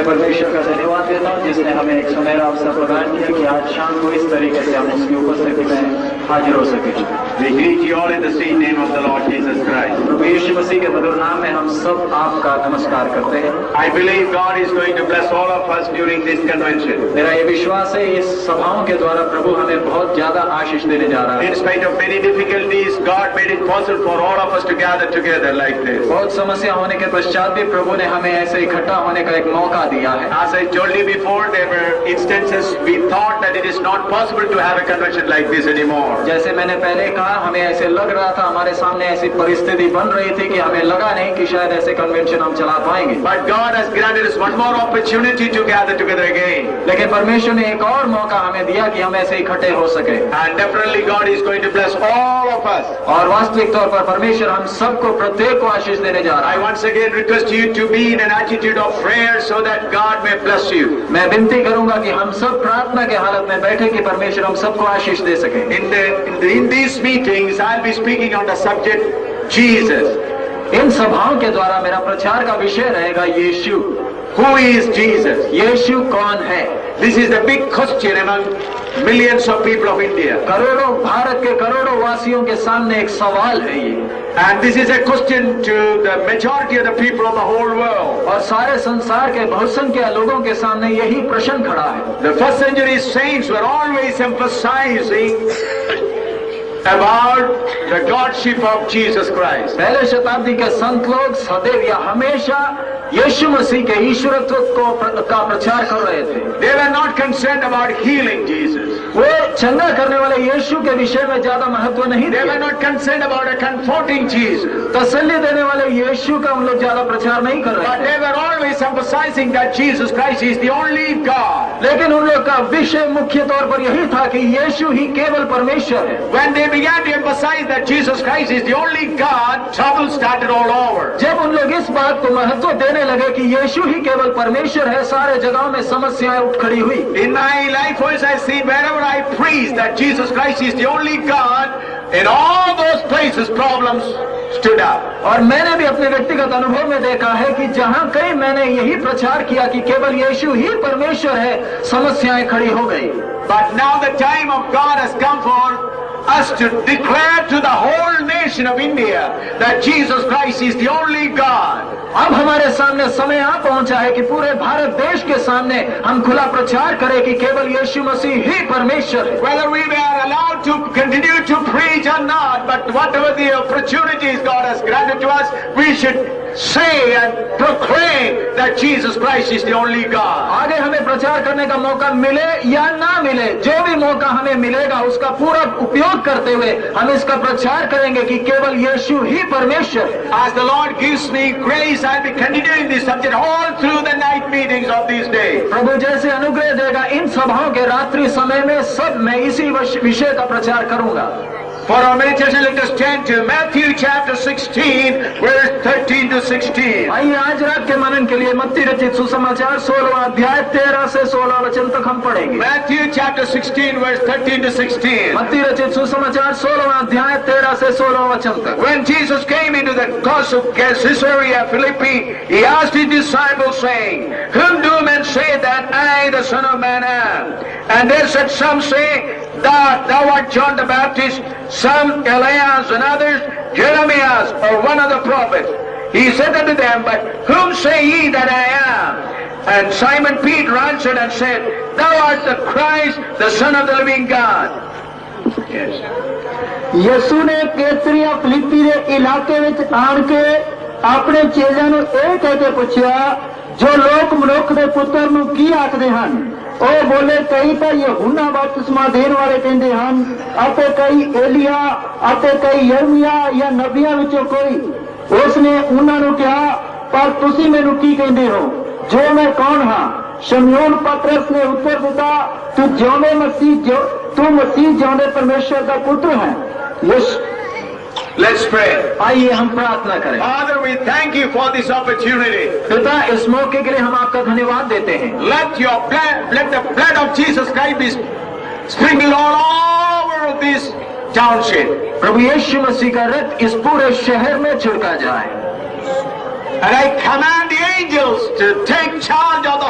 मैं परमेश्वर का धन्यवाद देता हूँ जिसने हमें एक सुनहरा अवसर प्रदान किया कि आज शाम को इस तरीके से हम उसकी उपस्थिति में हाजिर हो सके। We greet you all in the sweet name of the Lord Jesus Christ. प्रभु यीशु मसीह के मधुर नाम में हम सब आपका नमस्कार करते हैं। I believe God is going to bless all of us during this convention. मेरा ये विश्वास है इस सभाओं के द्वारा प्रभु हमें बहुत ज्यादा आशीष देने जा रहा है। In spite of many difficulties, God made it possible for all of us to gather together like this. बहुत समस्या होने के पश्चात भी प्रभु ने हमें ऐसे इकट्ठा होने का एक मौका दिया है। As I told you before, there were instances we thought that it is not possible to have a convention like this anymore. जैसे मैंने पहले कहा, हमें ऐसे लग रहा था, हमारे सामने ऐसी परिस्थिति बन रही थी कि हमें लगा नहीं कि शायद ऐसे कन्वेंशन हम चला पाएंगे। But God has granted us one more opportunity to gather together again. लेकिन परमेश्वर ने एक और मौका हमें दिया कि हम ऐसे इकट्ठे हो सके। And definitely God is going to bless all of us. और वास्तविक तौर पर परमेश्वर हम सबको प्रत्येक को आशीष देने जा रहा है। I once again request you to be in an attitude of prayer so that God may bless you. मैं विनती करूंगा कि हम सब प्रार्थना के हालत में बैठे कि परमेश्वर हम सबको आशीष दे सके। In these meetings, I'll be speaking on the subject Jesus. इन सभाओं के द्वारा मेरा प्रचार का विषय रहेगा यीशु। Who is Jesus? यीशु कौन है? This is the big question among millions of people of India. करोड़ों भारत के करोड़ों वासियों के सामने एक सवाल है ये। And this is a question to the majority of the people of the whole world. और सारे संसार के बहुसंख्य लोगों के सामने यही प्रश्न खड़ा है। The first century saints were always emphasizing about the Godship of Jesus Christ. पहले शताब्दी के संत लोग सदैव या हमेशा यीशु मसीह के ईश्वरत्व का प्रचार कर रहे थे। They were not concerned about healing Jesus. वो चंगा करने वाले यीशु के विषय में ज्यादा महत्व नहीं They दिया। were not concerned about a comforting Jesus. तसल्ली देने वाले यीशु का हम लोग ज्यादा प्रचार नहीं कर But रहे थे। they were always emphasizing that Jesus Christ is the only God. लेकिन उन लोग का विषय मुख्य तौर पर यही था कि यीशु ही केवल परमेश्वर है। When they began to emphasize that Jesus Christ is the only God, trouble started all over. जब उन लोग इस बात को महत्व देने लगे कि यीशु ही केवल परमेश्वर है, सारे जगहों में समस्याएं उठ खड़ी हुई। In my life also I see wherever I preach that Jesus Christ is the only God, in all those places problems stood up. और मैंने भी अपने व्यक्तिगत अनुभव में देखा है कि जहां कहीं मैंने यही प्रचार किया कि केवल यीशु ही परमेश्वर है, समस्याएं खड़ी हो गई। But now the time of God has come for us to declare to the whole nation of India that Jesus Christ is the only God. अब हमारे सामने समय आ पहुंचा है कि पूरे भारत देश के सामने हम खुला प्रचार करें कि केवल यीशु मसीह ही परमेश्वर है। Whether we are allowed to continue to preach or not, but whatever the opportunities God has granted to us, we should say and proclaim that Jesus Christ is the only God. आगे हमें प्रचार करने का मौका मिले या ना मिले, जो भी मौका हमें मिलेगा उसका पूरा उपयोग करते हुए हम इसका प्रचार करेंगे कि केवल यीशु ही परमेश्वर है। As the Lord gives me grace, I'll be continuing this subject all through the night meetings of these days. प्रभु जैसे अनुग्रह देगा, इन सभाओं के रात्रि समय में सब मैं इसी विषय का प्रचार करूंगा। For our meditation, let us turn to Matthew chapter 16, verse 13 to 16. आइए आज रात के मनन के लिए मत्ती रचित सुसमाचार 16वां अध्याय 13 से 16 वचन तक हम पढ़ेंगे। Matthew chapter 16, verse 13 to 16. मत्ती रचित सुसमाचार 16वां अध्याय 13 से 16 वचन तक। When Jesus came into the coast of Caesarea Philippi, he asked his disciples, saying, Whom do men say that I, the Son of Man, am? And they said, Some say that thou art John the Baptist, some Elias, and others Jeremias, or one of the prophets. He said unto them, But whom say ye that I am? And Simon Peter answered and said, Thou art the Christ, the Son of the living God. Yes. ਯਿਸੂ ਨੇ Caesarea Philippi ਦੇ ਇਲਾਕੇ ਵਿੱਚ ਆਣ ਕੇ ਆਪਣੇ ਚੇਲਿਆਂ ਨੂੰ ਇਹ ਕਹਿ ਕੇ ਪੁੱਛਿਆ, ਜੋ ਲੋਕ ਮਨੁੱਖ ਦੇ ਪੁੱਤਰ ਨੂੰ ਕੀ ਆਖਦੇ ਹਨ? ਉਹ ਬੋਲੇ, ਕਈ ਤਾਂ ਯਹੂਨਾ ਬਪਤਿਸਮਾ ਦੇਣ ਵਾਲੇ ਕਹਿੰਦੇ ਹਨ, ਅਤੇ ਕਈ ਏਲੀਆ, ਅਤੇ ਕਈ ਯਰਮੀਆ ਜਾਂ ਨਬੀਆਂ ਵਿੱਚੋਂ ਕੋਈ। ਉਸ ਨੇ ਉਹਨਾਂ ਨੂੰ ਕਿਹਾ, ਪਰ ਤੁਸੀਂ ਮੈਨੂੰ ਕੀ ਕਹਿੰਦੇ ਹੋ, ਜੋ ਮੈਂ ਕੌਣ ਹਾਂ? शमूएल पतरस ने उत्तर दिया, तू जिਉਂਦੇ मसीह तू मसीह जिਉਂਦੇ परमेश्वर का पुत्र है। Let's pray. आइए हम प्रार्थना करें। Father, we thank you for this opportunity. पिता, इस मौके के लिए हम आपका धन्यवाद देते हैं। Let the blood of Jesus Christ be sprinkled all over this township. प्रभु यीशु मसीह का रक्त इस पूरे शहर में छिड़का जाए। And I command the angels to take charge of the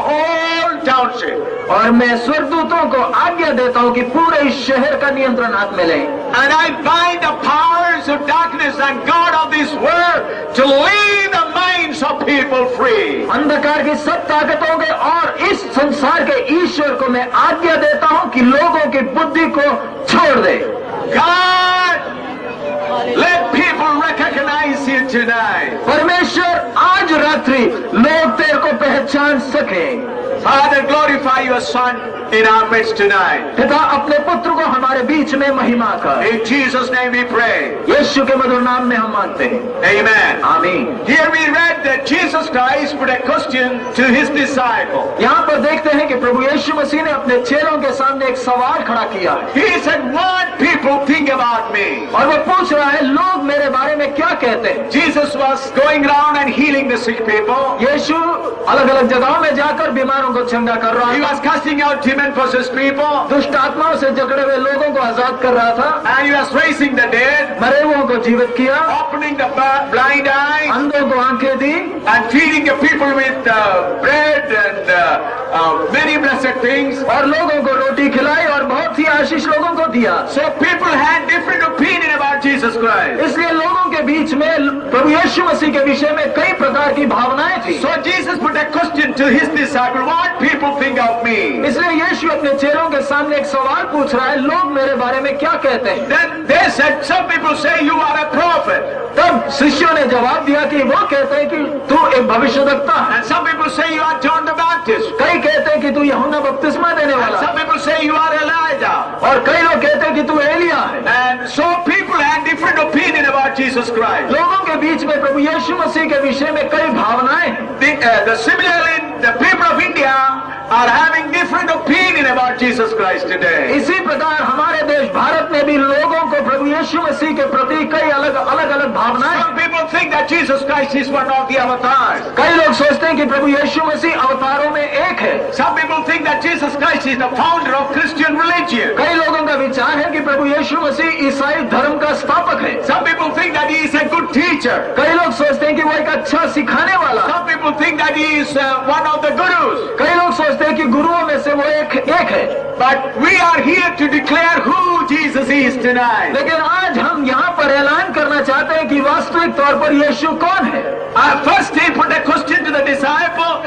और मैं स्वर्गदूतों को आज्ञा देता हूँ कि पूरे इस शहर का नियंत्रण हाथ में लें। And I bind the powers of darkness and God of this world to lead the minds of people free. अंधकार की सब ताकतों के और इस संसार के ईश्वर को मैं आज्ञा देता हूँ कि लोगों की बुद्धि को छोड़ दे। God, let people recognize you tonight. परमेश्वर आज रात्रि लोग तेरे को पहचान सके। Father, glorify your Son in our midst tonight. पिता अपने पुत्र को हमारे बीच में महिमा कर। In Jesus' name we pray. यीशु के मधुर नाम में हम मांगते हैं, Amen. आमीन। Here we read that Jesus Christ put a question to his disciple. यहाँ पर देखते हैं कि प्रभु यीशु मसीह ने अपने चेलों के सामने एक सवाल खड़ा किया है। He said, what people think about me? और वो पूछ रहा है लोग मेरे बारे में क्या कहते हैं। Jesus was going around and healing the sick people. यीशु अलग अलग जगहों में जाकर बीमारों को चंगा कर रहा He था। was casting out demon-possessed people. दुष्ट आत्माओं से जकड़े हुए लोगों को आजाद कर रहा था। And he was raising the dead, मरे हुओं को जीवित किया, opening the blind eyes, अंधों को आंखें दी and feeding the people with bread and many blessed things. और लोगों को रोटी खिलाई और बहुत ही आशीष लोगों को दिया। So people had different opinion about Jesus Christ. इसलिए लोगों के बीच में प्रभु यीशु मसीह के विषय में कई प्रकार की भावनाएं थी। So Jesus put a question to his disciple, what people think of me? इसलिए यीशु अपने चेलों के सामने एक सवाल पूछ रहा है लोग मेरे बारे में क्या कहते हैं। Then they said, some people say you are a prophet. तब शिष्यों ने जवाब दिया कि वो कहते हैं कि तू एक भविष्यवक्ता है, And some people say you are John the Baptist. कई कहते हैं कि तू यूहन्ना बपतिस्मा देने And वाला some है, people say you are Elijah. और कई लोग कहते हैं कि तू एलिया है। And so people had different opinion about Jesus Christ. लोगों के बीच में प्रभु यीशु मसीह के विषय में कई भावनाएं हैं। Similarly, the people of India are having different opinion about Jesus Christ today. इसी प्रकार हमारे देश भारत में भी लोगों को प्रभु यीशु मसीह के प्रति कई अलग अलग भावनाएं। Some people think that Jesus Christ is one of the avatars. कई लोग सोचते हैं कि प्रभु यीशु मसीह अवतारों में एक है। Some people think that Jesus Christ is the founder of Christian religion. कई लोगों का विचार है कि प्रभु यीशु मसीह ईसाई धर्म का स्थापक है। Some people think that he is a good teacher. कई लोग सोचते हैं कि वो एक अच्छा सिखाने वाला। Some people think that he is one of the gurus. कई लोग सोचते हैं कि गुरुओं में से वो एक है। But we are here to declare who Jesus is tonight. लेकिन आज हम यहाँ पर ऐलान करना चाहते हैं कि वास्तविक तौर पर यीशु कौन है। First he put a question to the disciple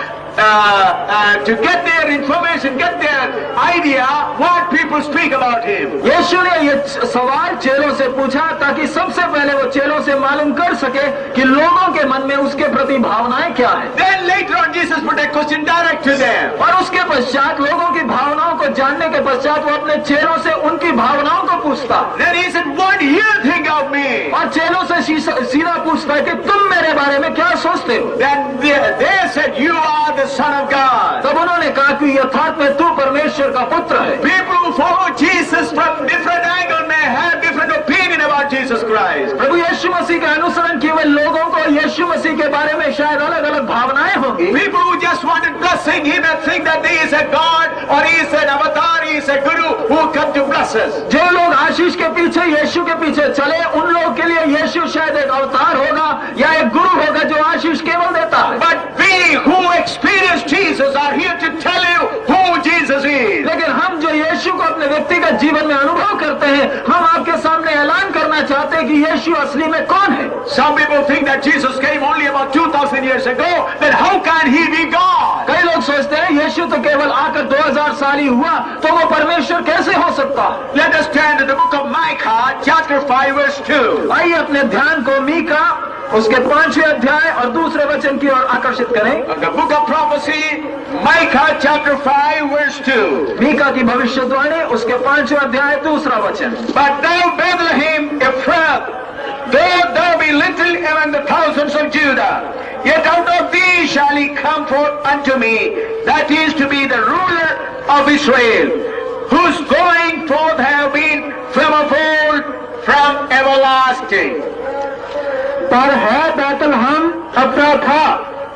to get their information, get their idea what people speak about him. यीशु ने ये सवाल चेलों से पूछा ताकि सबसे पहले वो चेलों से मालूम कर सके कि लोगों के मन में उसके प्रति भावनाएं क्या है। Then later on Jesus put a question direct to them. और उसके पश्चात लोगों की भावनाओं को जानने के पश्चात वो अपने चेलों से उनकी भावनाओं को पूछता। Then he said, what do you think of me? और चेलों से सीधा पूछता है कि तुम मेरे बारे में क्या सोचते हो। Then they said, you are the Son of God. तब उन्होंने कहा कि यथार्थ में तू परमेश्वर का पुत्र है। People who follow Jesus from different angle may have different opinion about Jesus Christ. प्रभु यीशु मसीह का अनुसरण किए हुए लोगों को यीशु मसीह के बारे में शायद अलग अलग भावनाएं होंगी। People who just wanted blessing, he may think that he is a God or he is an avatar, he is a guru who come to bless us. जो लोग आशीष के पीछे यीशु के पीछे चले उन लोगों के लिए यीशु शायद एक अवतार होगा या एक गुरु होगा जो आशीष केवल देता है। But we who experience Jesus are here to tell you who Jesus is. लेकिन हम जो यीशु को अपने व्यक्तिगत जीवन में अनुभव करते हैं हम आपके सामने ऐलान करना चाहते हैं कि यीशु असली में कौन है। Some people think that Jesus came only about 2000 years ago, then how can he be God? कई लोग सोचते हैं यीशु तो केवल आकर 2000 साल ही हुआ तो वो परमेश्वर कैसे हो सकता। Let us turn to the book of Micah, chapter 5, verse 2. आइए अपने ध्यान को मीका उसके 5वें अध्याय और दूसरे वचन की ओर आकर्षित करें। The book of prophecy, Micah, chapter 5, verse 2. Mika की भविष्यवाणी उसके 5वें अध्याय दूसरा वचन। But thou Bethlehem Ephrath, though thou be little among the thousands of Judah, yet out of thee shall he come forth unto me, that is to be the ruler of Israel, whose going forth have been from of old, from everlasting. पर है बैतलहम अफ्राथा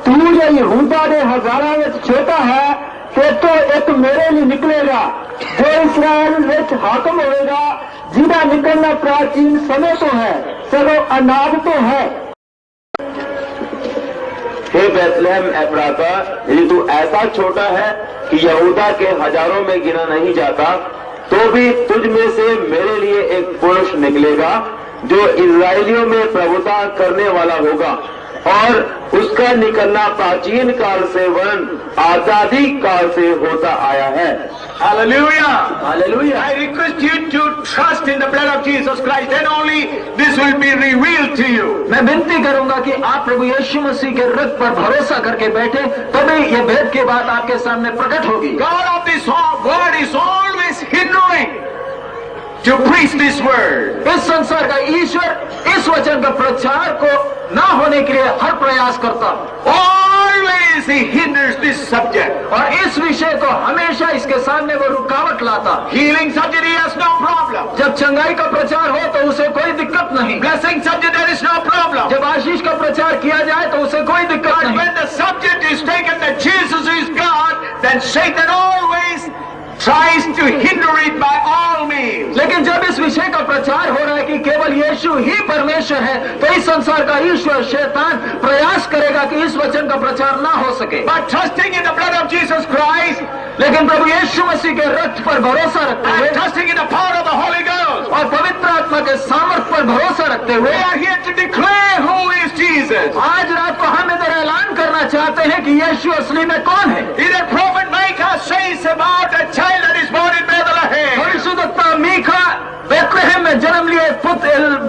तू जो यहूदा दे हजारां विच छोटा है ते तो एक मेरे लिए निकलेगा जो इस्राएल विच हाकम होएगा जिहदा निकलना प्राचीन समय तो है सगों अनाद तो है। हे बैतलहम एफ्राता, यदि तू ऐसा छोटा है कि यहूदा के हजारों में गिना नहीं जाता, तो भी तुझ में से मेरे लिए एक पुरुष निकलेगा जो इस्राएलियों में प्रभुता करने वाला होगा, और उसका निकलना प्राचीन काल से वरन आजादी काल से होता आया है। Hallelujah. Hallelujah. I request you to trust in the blood of Jesus Christ, then only this will be revealed to you. मैं विनती करूंगा कि आप प्रभु यीशु मसीह के रक्त पर भरोसा करके बैठे, तभी ये भेद की बात आपके सामने प्रकट होगी। God of this word is always hindering to preach this word. इस संसार का ईश्वर इस वचन का प्रचार को ना होने के लिए हर प्रयास करता, Always he hinders this subject. और इस विषय को हमेशा इसके सामने वो रुकावट लाता। Healing subject, he has no problem. जब चंगाई का प्रचार हो तो उसे कोई दिक्कत नहीं, Blessing subject, there is no problem. जब आशीष का प्रचार किया जाए तो उसे कोई दिक्कत But नहीं। when the subject is taken that Jesus is God, then Satan always tries to hinder it by all means. लेकिन जब इस विषय का प्रचार हो रहा है कि केवल यीशु ही परमेश्वर है, तो इस संसार का ईश्वर शैतान प्रयास करेगा कि इस वचन का प्रचार ना हो सके। But trusting in the blood of Jesus Christ लेकिन प्रभु यीशु मसीह के रक्त पर भरोसा रखते हुए and trusting in the power of the Holy Ghost, और पवित्र आत्मा के सामर्थ पर भरोसा रखते हुए we are here to declare who is Jesus. आज रात को हम इधर ऐलान करना चाहते हैं कि यीशु असली में कौन है। Either prophet Micah says about a child that is born in Bethlehem. भविष्यद्वक्ता मीका बेथलेहम में जन्म लिए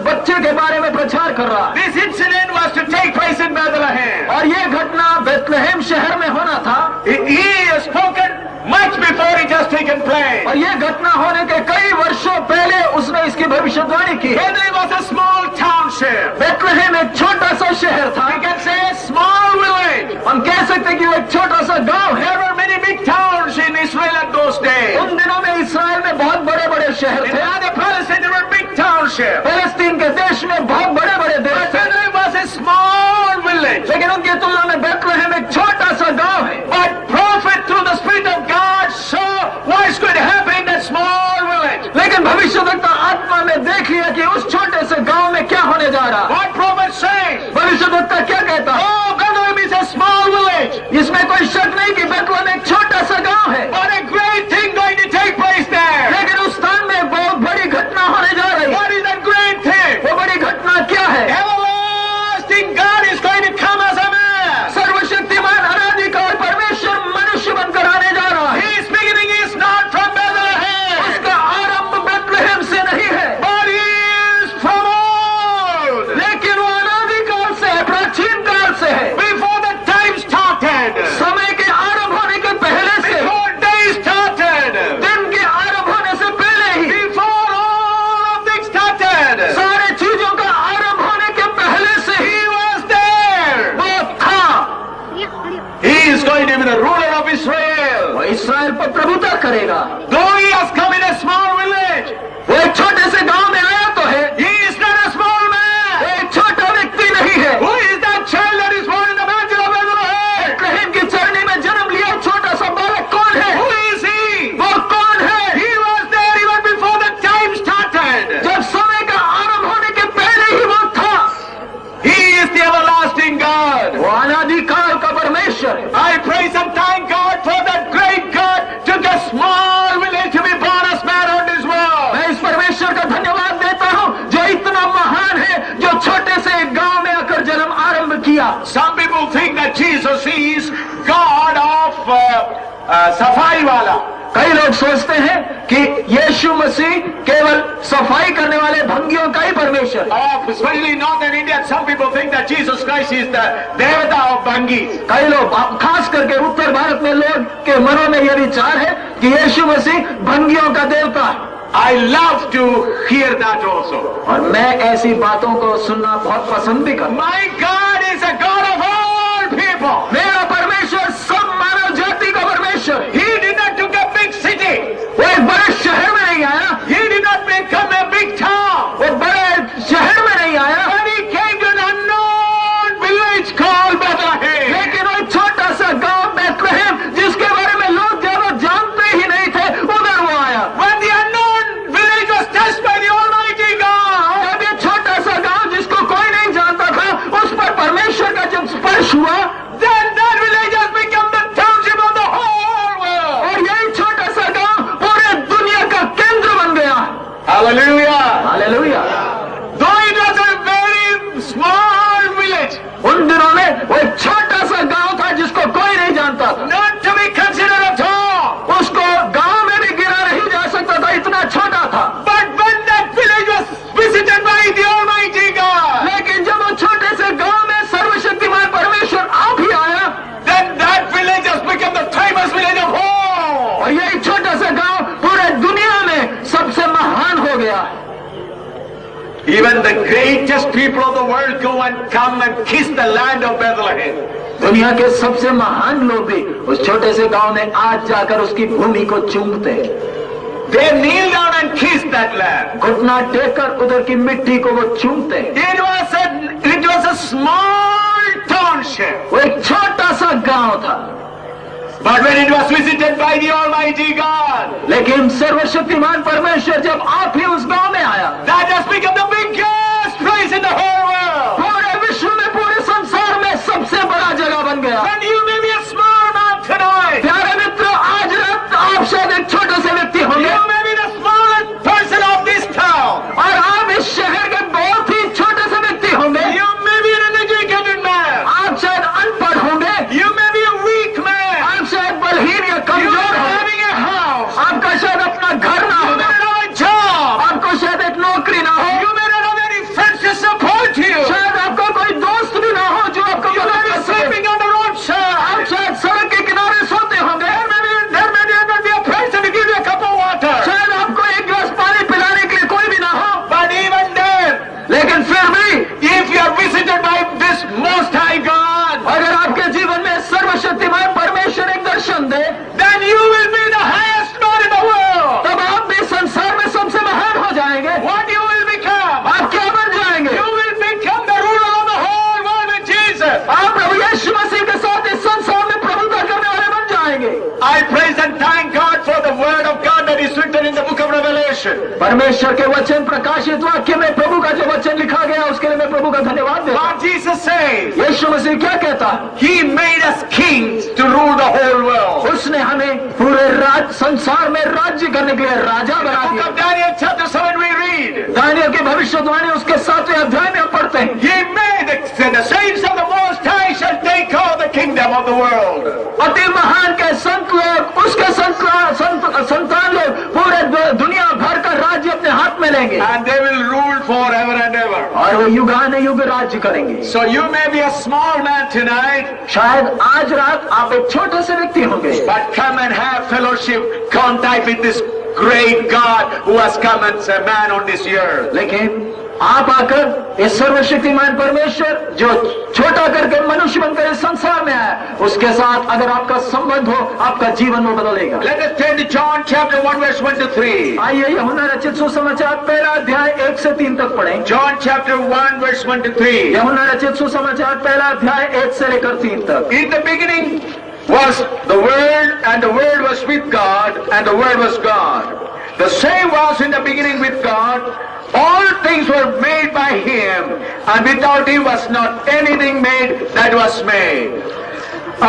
बच्चे के बारे में प्रचार कर रहा है, This incident was to take place in Bethlehem. और ये घटना बेथलेहम शहर में होना था, He has spoken much before it has taken place. और ये घटना होने के कई वर्षों पहले उसने इसकी भविष्यवाणी की। Bethlehem was a small township. Bethlehem एक छोटा सा शहर था, We can say a small village. हम कह सकते कि वो एक छोटा सा गांव है। There were many big towns in Israel at those days. उन दिनों में इसराइल में बहुत बड़े बड़े शहर In थे। other Palestine there were big townships. फलस्तीन के देश में बहुत बड़े बड़े देश But थे, Bethlehem was a small village. लेकिन उनकी तुलना में बेथलेहम एक छोटा सा गांव है। But prophet through the Spirit of God saw what's going to happen in that small village. लेकिन भविष्यद्वक्ता आत्मा में देख लिया कि उस छोटे से गांव में क्या होने जा रहा है। What prophet says? भविष्यद्वक्ता क्या कहता है? Oh, Bethlehem is a small village. इसमें कोई शक नहीं कि बेथलेहम एक छोटा सा गांव है, But a great thing going to take place there. लेकिन उस स्थान में एक बहुत बड़ी घटना होने जा रही है। What is that great thing? वो बड़ी घटना क्या है? Everlasting God is going to come as a man. सर्वशक्तिमान अनादिकाल परमेश्वर मनुष्य बनकर आने जा रहा है। His beginning is not from Bethlehem, उसका आरंभ बेथलेहम से नहीं है, but he is from old. लेकिन वो अनादिकाल से है, प्राचीन काल से है। Before the time started, समय के आरंभ होने के पहले से, before day started, दिन के आरंभ होने से पहले ही, before all of things started, सारे चीजों का आरंभ होने के पहले से ही he was there. वो था। He is going to be the ruler of Israel. वो इसराइल पर प्रभुता करेगा। Though he has come in a small village, वो एक छोटे से गांव में आया तो है, he is not a small वो man. एक छोटा व्यक्ति नहीं है। Who is that child that is born in the manger of Bethlehem? Bethlehem की चरनी में जन्म लिया छोटा सा बालक कौन है? Who is he? वो कौन है? He was there even before the time started. जब समय का आरंभ होने के पहले ही वो था। He is the everlasting God. वो अनादिकाल का परमेश्वर है। I praise and thank God for that great God took a small village to be born as man on this world. मैं इस परमेश्वर का धन्यवाद देता हूँ जो इतना महान है, जो छोटे से एक गांव में आकर जन्म आरंभ किया। Some people think that Jesus is God of Safai Wala. कई लोग सोचते हैं कि यीशु मसीह केवल सफाई करने वाले भंगियों का ही परमेश्वर है। Especially in northern India, some people think that Jesus Christ is the Devata of Bangis. कई लोग, खास करके उत्तर भारत में लोग के मनों में यह विचार है कि यीशु मसीह भंगियों का देवता है। I love to hear that also. और मैं ऐसी बातों को सुनना बहुत पसंद भी करता हूं। My God is a God of all people. मेरा परमेश्वर सब मानव जाति का परमेश्वर है। He did not took a big city. वो एक बड़े शहर में नहीं आया, He did not become a big town. वो बड़े शहर में नहीं आया, But he came to an unknown village called Bethlehem. लेकिन वो छोटा सा गांव बेथलेहम जिसके बारे में लोग ज्यादा जानते ही नहीं थे, उधर वो आया। When the unknown village was touched by the Almighty God, जब ये छोटा सा गांव जिसको कोई नहीं जानता था, उस पर परमेश्वर का जब Even the greatest people of the world go and come and kiss the land of Bethlehem. दुनिया के सबसे महान लोग भी उस छोटे से गांव में आज जाकर उसकी भूमि को चूमते हैं। They kneel down and kiss that land. घुटना टेककर उधर की मिट्टी को वो चूमते हैं। It was a small township. वो एक छोटा सा गांव था, But when it was visited by the Almighty God, लेकिन सर्वशक्तिमान परमेश्वर जब आप ही उस गांव में आया, that has become the biggest place in the whole world. पूरे विश्व में, पूरे संसार में सबसे बड़ा जगह बन गया। And you may be a small man tonight. प्यारे मित्रों, आज रात आप शायद एक छोटे से व्यक्ति होंगे You may be the smallest person of this town. और आप इस शहर के बहुत ही छोटे से व्यक्ति होंगे। You may be an uneducated man. आप शायद अनपढ़ होंगे, You may be a weak man. आप शायद बलहीन या You कमजोर are होंगे, having a house. आपका शायद अपना घर ना You होगा, may not have a job. आपको शायद एक नौकरी ना हो, You may not have any friends to support you. शायद आपका कोई दोस्त भी ना हो जो आपको You may मदद be कर सके। sleeping on the roadside. आप शायद सड़क के किनारे सोते होंगे, There may not be a person to give you a cup of water. शायद आपको एक गिलास पानी पिलाने के लिए कोई भी ना हो, But even then, लेकिन फिर भी if you are visited by this Most High God, अगर आपके जीवन में सर्वशक्तिमान परमेश्वर एक दर्शन दे, then you will be the highest man in the world. तब आप भी संसार में सबसे महान हो जाएंगे। What you will become? आप क्या बन जाएंगे? You will become the ruler of the whole world with Jesus. आप प्रभु यीशु मसीह के साथ इस संसार में प्रभुता करने वाले बन जाएंगे। I praise and thank God for the word of God that is written in the book of Revelation. परमेश्वर के वचन प्रकाशित वाक्य में प्रभु का जो वचन लिखा गया उसके लिए मैं प्रभु का धन्यवाद देता हूं। What Jesus says, यीशु मसीह क्या कहता है? He made us kings to rule the whole world. उसने हमें पूरे संसार में राज्य करने के लिए राजा बना Book दिया। of Daniel chapter 7 we read, Daniel की भविष्यवाणी उसके 7वें अध्याय में हम पढ़ते हैं। He made the saints of the Most High shall take over the kingdom of the world. अति महान के संत लोग, उसके संतान लोग पूरे दुनिया भर का राज्य अपने हाथ में लेंगे And they will rule forever and ever. और वो युगानुयुग राज्य करेंगे। So you may be a small man tonight, शायद आज रात आप एक छोटे से व्यक्ति होंगे, but come and have fellowship, contact with this great God who has come as a man on this earth. लेकिन आप आकर इस सर्वशक्तिमान परमेश्वर जो छोटा करके मनुष्य बनकर इस संसार में आया, उसके साथ अगर आपका संबंध हो, आपका जीवन वो बदलेगा। Let us turn to John chapter 1 verse 1 to 3. आइए यूहन्ना रचित सुसमाचार पहला अध्याय 1 से 3 तक पढ़ें। John chapter 1 verse 1 to 3. यूहन्ना रचित सुसमाचार पहला अध्याय 1 से लेकर 3 तक। In the beginning was the Word, and the Word was with God, and the Word was God. The same was in the beginning with God. All things were made by Him, and without Him was not anything made that was made.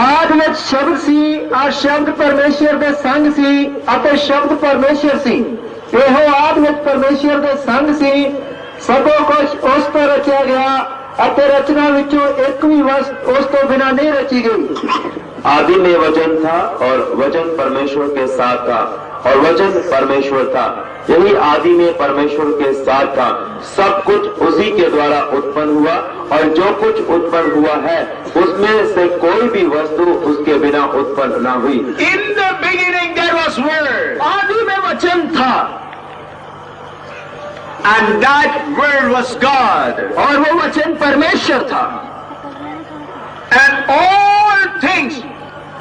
ਆਦਿ ਵਿੱਚ ਸ਼ਬਦ ਸੀ, ਆ ਸ਼ਬਦ ਪਰਮੇਸ਼ਰ ਦੇ ਸੰਗ ਸੀ ਅਤੇ ਸ਼ਬਦ ਪਰਮੇਸ਼ਰ ਸੀ। ਇਹੋ ਆਦਿ ਵਿੱਚ ਪਰਮੇਸ਼ਰ ਦੇ ਸੰਗ ਸੀ। ਸਭੋ ਕੁਝ ਉਸ ਤੋਂ ਰਚਿਆ ਗਿਆ ਅਤੇ ਰਚਨਾ ਵਿੱਚੋਂ ਇੱਕ ਵੀ ਵਸਤੂ ਉਸ ਤੋਂ ਬਿਨਾਂ ਨਹੀਂ ਰਚੀ ਗਈ। आदि में वचन था और वचन परमेश्वर के साथ था और वचन परमेश्वर था। यही आदि में परमेश्वर के साथ था। सब कुछ उसी के द्वारा उत्पन्न हुआ और जो कुछ उत्पन्न हुआ है उसमें से कोई भी वस्तु उसके बिना उत्पन्न न हुई। In the beginning there was Word, आदि में वचन था and that Word was God, और वो वचन परमेश्वर था and all things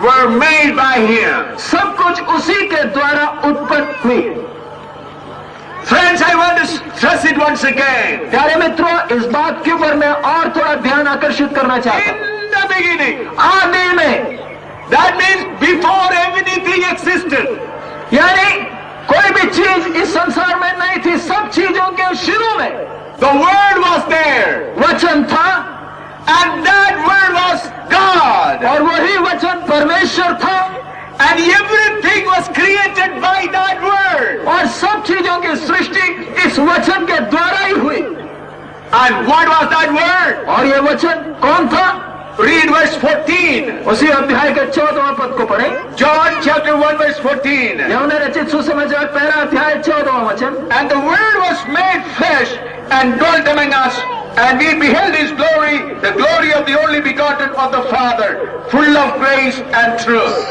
were made by Him. सब कुछ उसी के द्वारा उत्पन्न हुई। Friends, I want to stress it once again. प्यारे मित्रों, इस बात के ऊपर मैं और थोड़ा ध्यान आकर्षित करना चाहता हूँ। In the beginning, आदि में, that means before anything existed. यानी कोई भी चीज इस संसार में नहीं थी, सब चीजों के शुरू में The Word was there, वचन था and that Word was God, और वही वचन परमेश्वर था and everything was created by that Word. और सब चीजों की सृष्टि इस वचन के द्वारा ही हुई। And what was that Word? और ये वचन कौन था? Read verse 14. उसी अध्याय के 14वें पद को पढ़ें। John chapter 1 verse 14. यूहन्ना रचित सुसमाचार पहला अध्याय 14वां वचन। And the Word was made flesh and dwelt among us, and we beheld His glory, the glory of the only begotten of the Father, full of grace and truth.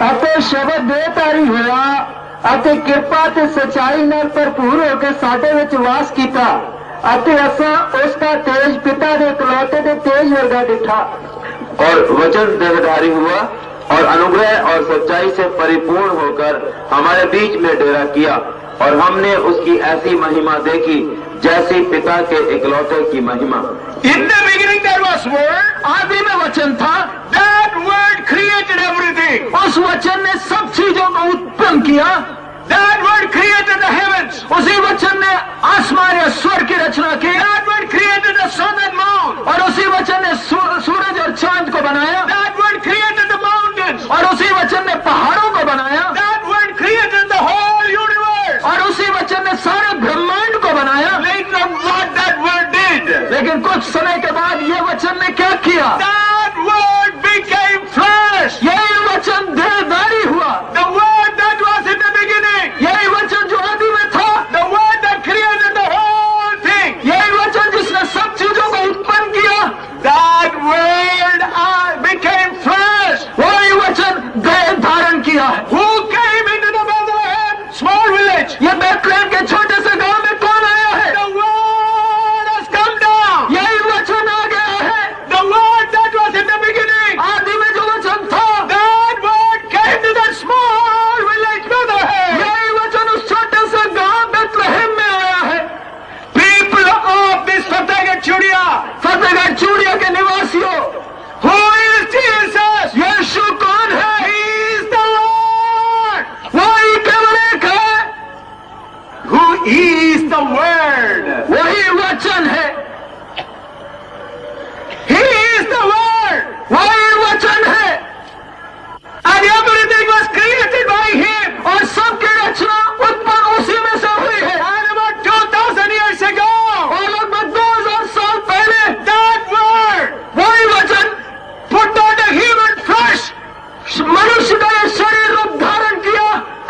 ਅਤੇ ਸ਼ਬਦ ਦੇਹਧਾਰੀ ਹੋਇਆ ਅਤੇ ਕਿਰਪਾ ਤੇ ਸਚਾਈ ਨਾਲ ਭਰਪੂਰ ਹੋ ਕੇ ਸਾਡੇ ਵਿੱਚ ਵਾਸ ਕੀਤਾ। ਅਤੇ ਅਸਾਂ ਉਸ ਦਾ ਤੇਜ ਪਿਤਾ ਦੇ ਇਕਲੌਤੇ ਦੇ ਤੇਜ ਵਰਗਾ ਡਿਠਾ। और वचन देहधारी हुआ और अनुग्रह और सच्चाई से परिपूर्ण होकर हमारे बीच में डेरा किया, और हमने उसकी ऐसी महिमा देखी जैसी पिता के इकलौते की महिमा। In the beginning there was word. आदि में वचन था। That word created everything. उस वचन ने सब चीजों को उत्पन्न किया। That word created the heavens. उसी वचन ने आसमान या स्वर्ग की रचना की। That word created the sun and moon. और उसी वचन ने सूरज और चांद को बनाया। That word created the mountains. और उसी वचन ने पहाड़ों को बनाया। That word created the whole universe. और उसी वचन ने सारे ब्रह्मांड को बनाया। Later on, what that word did? लेकिन कुछ समय के बाद ये वचन ने क्या किया? That word became flesh. यही वचन देहधारी हुआ। The word that was in the beginning. यही वचन जो आदि में था। The word that created the whole thing. यही वचन जिसने सब चीजों को उत्पन्न किया। That word became flesh. वही वचन देह धारण किया है। Who came into the Bethlehem small village? ये बेथलेहम के छोटे से गांव में कौन आया है? The word has come down. यही वचन आ गया है। The word that was in the beginning. आदि में जो वचन था, That word came to that small village Bethlehem. यही वचन उस छोटे से गांव बेथलेहम में आया है। People of this Fatehgarh Chudia. Fatehgarh चूड़िया के निवासियों, Who is Jesus? यीशु कौन है? He is the Lord. वही केवल एक है। Who is the Word? वही वचन है। He is the Word. वही वचन है। And everything was created by Him. और सबकी रचना उत्पन्न उसी में से हुई है। And about 2000 years ago, और लगभग 2000 साल पहले that Word वही वचन put on the human flesh मनुष्य का ये शरीर रूप धारण किया।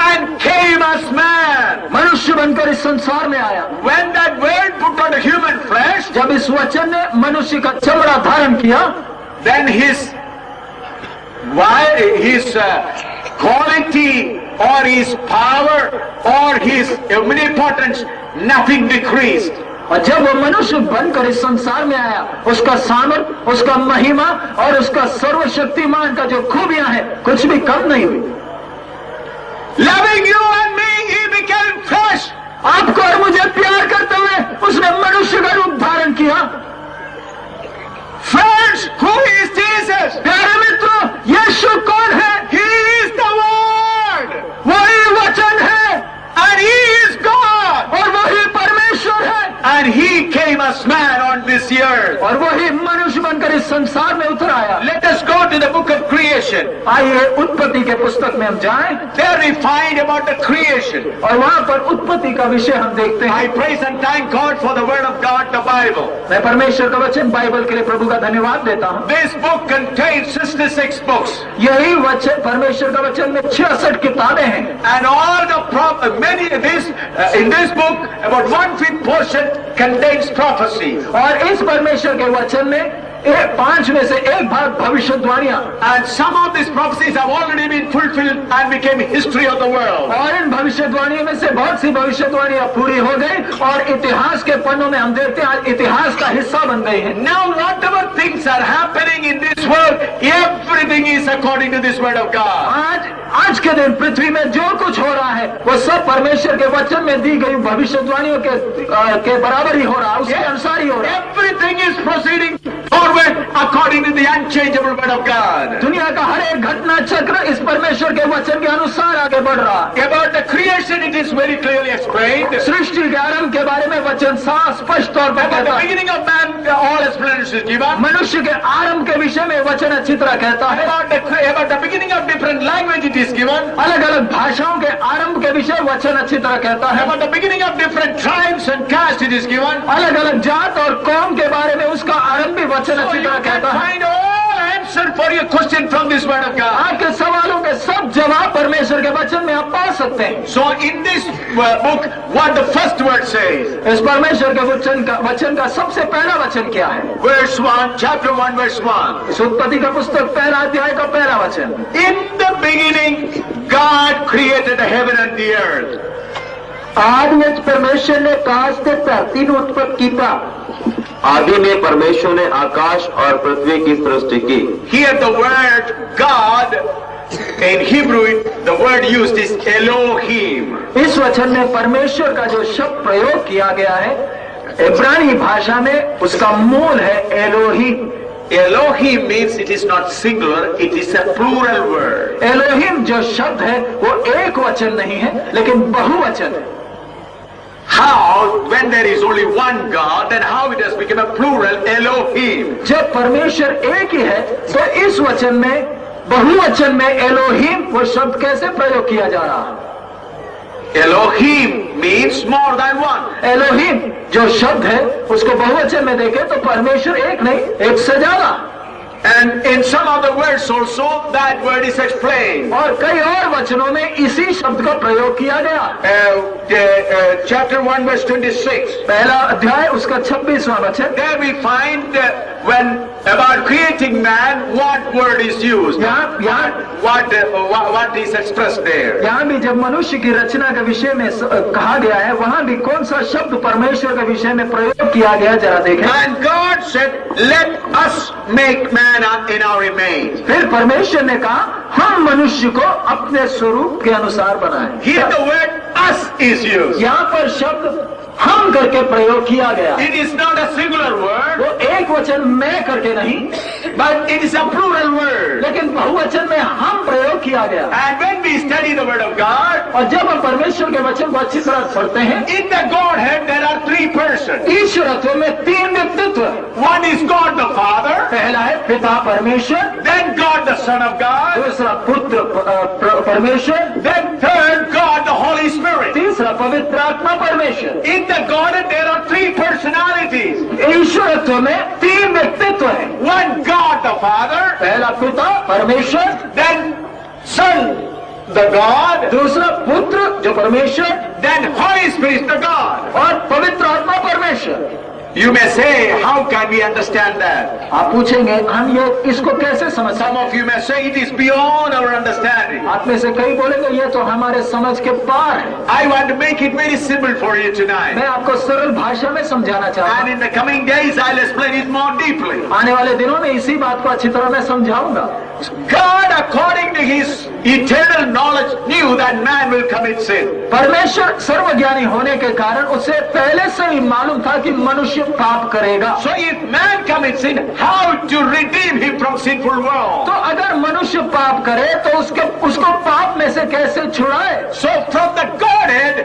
and came as man. मनुष्य बनकर इस संसार में आया। When that Word put on the human flesh, जब इस वचन ने मनुष्य का चमड़ा धारण किया, then his quality or his power or his omnipotence, nothing decreased. और जब वो मनुष्य बनकर इस संसार में आया, उसका सामर्थ, उसका महिमा और उसका सर्वशक्तिमान का जो खूबियां हैं, कुछ भी कम नहीं हुई। Loving you and me, he became flesh. आपको और मुझे प्यार करते हुए उसने मनुष्य का रूप धारण किया। Friends, who is Jesus? प्यारे मित्रों, यीशु कौन है? He is the Word. वही वचन है And he is God. और वही परमेश्वर है। And he came as man on this earth. और वही मनुष्य बनकर इस संसार में उतर आया। Let us go to the book of creation. आइए उत्पत्ति के पुस्तक में हम जाएं There we find about the creation. और वहाँ पर उत्पत्ति का विषय हम देखते I हैं। praise and thank God for the word of God, the Bible. मैं परमेश्वर का वचन बाइबल के लिए प्रभु का धन्यवाद देता हूँ। This book contains 66 books. यही वचन, परमेश्वर का वचन में 66 किताबें हैं। And all the in this book, about 1/5 portion contains prophecy. और इस परमेश्वर के वचन में 5 में से 1 भाग भविष्यवाणियां। And some of these prophecies have already been fulfilled and became history of the world. और इन भविष्यवाणियों में से बहुत सी भविष्यवाणियां पूरी हो गई और इतिहास के पन्नों में हम देखते हैं आज इतिहास का हिस्सा बन गई है। Now whatever things are happening in this world, everything is according to this word of God. आज के दिन पृथ्वी में जो कुछ हो रहा है वो सब परमेश्वर के वचन में दी गई भविष्यवाणियों के बराबर ही हो रहा है, उसके अनुसार ही हो रहा है। Everything is proceeding forward according to the unchangeable word of God. दुनिया का हर एक घटना चक्र इस परमेश्वर के वचन के अनुसार आगे बढ़ रहा है। About the creation, it is very clearly explained. सृष्टि के आरंभ के बारे में वचन साफ स्पष्ट तौर पर About कहता the है। beginning of man, all explanation is given. मनुष्य के आरंभ के विषय में वचन अच्छी तरह कहता है। About the beginning of different language, it is given. अलग अलग भाषाओं के आरंभ के विषय वचन अच्छी तरह कहता है। About the beginning of different tribes and castes, it is given. अलग अलग जात और कौम के बारे में उसका आरंभ भी वचन So अच्छी you तरह can कहता है। find all answer for your question from this word of God. आपके सवालों के सब जवाब परमेश्वर के वचन में आप पा सकते हैं। So in this book, what the first word says, इस परमेश्वर के वचन का सबसे पहला वचन क्या है? verse 1, chapter 1, verse 1. इस उत्पत्ति का पुस्तक पहला अध्याय का पहला वचन। In the beginning, God created the heaven and the earth. आदि ਵਿੱਚ परमेश्वर ने आकाश ਤੇ ਧਰਤੀ ਨੂੰ ਉਤਪਤ ਕੀਤਾ। आदि में परमेश्वर ने आकाश और पृथ्वी की सृष्टि की। Here the word God, in Hebrew, the word used is Elohim. इस वचन में परमेश्वर का जो शब्द प्रयोग किया गया है इब्रानी भाषा में उसका मूल है Elohim. Elohim means it is not singular, it is a plural word. Elohim जो शब्द है वो एक वचन नहीं है लेकिन बहुवचन है। How, when there is only one God, then how it has become a plural Elohim? जब परमेश्वर एक ही है तो इस वचन में बहुवचन में एलोहीम वो शब्द कैसे प्रयोग किया जा रहा है? Elohim means more than one. Elohim जो शब्द है उसको बहुवचन में देखें तो परमेश्वर एक नहीं एक से ज्यादा। And in some other words also, that word is explained. और कई और वचनों में इसी शब्द का प्रयोग किया गया। Chapter 1 verse 26. पहला अध्याय उसका 26वां वचन। There we find when about creating man, what word is used? What is expressed there? यहाँ भी जब मनुष्य की रचना के विषय में कहा गया है वहाँ भी कौन सा शब्द परमेश्वर के विषय में प्रयोग किया गया जरा देखें। And God said, "Let us make man in our image." फिर परमेश्वर ने कहा हम मनुष्य को अपने स्वरूप के अनुसार बनाएं। Here the word "us" is used. यहाँ पर शब्द हम करके प्रयोग किया गया। It is not a singular word, वो एक वचन मैं करके नहीं but it is a plural word. लेकिन बहुवचन में हम प्रयोग किया गया। And when we study the word of God, और जब हम परमेश्वर के वचन को अच्छी तरह पढ़ते हैं in the Godhead there are three persons. ईश्वरत्व में तीन व्यक्तित्व। One is God the Father, पहला है पिता परमेश्वर, then God the Son of God, दूसरा पुत्र परमेश्वर, then third God the Holy Spirit. तीसरा पवित्र आत्मा परमेश्वर। In the Godhead there are three personalities. ईश्वरत्व में तीन व्यक्तित्व है। One God the Father, पहला पिता परमेश्वर, then Son the God, दूसरा पुत्र जो परमेश्वर, then Holy Spirit the God. और पवित्र आत्मा परमेश्वर। You may say, how can we understand that? आप पूछेंगे हम ये इसको कैसे समझ सकते Some of you may say it is beyond our understanding. आप में से कई बोलेंगे ये तो हमारे समझ के पार है। I want to make it very simple for you tonight. मैं आपको सरल भाषा में समझाना चाहता And हूँ। in the coming days I'll explain it more deeply. आने वाले दिनों में इसी बात को अच्छी तरह मैं समझाऊंगा। God, according to His eternal knowledge, knew that man will commit sin. परमेश्वर सर्वज्ञानी होने के कारण उसे पहले से ही मालूम था कि मनुष्य पाप करेगा। So if man commits sin, how to redeem him from sinful world? तो अगर मनुष्य पाप करे तो उसको पाप में से कैसे छुड़ाए? So from the Godhead,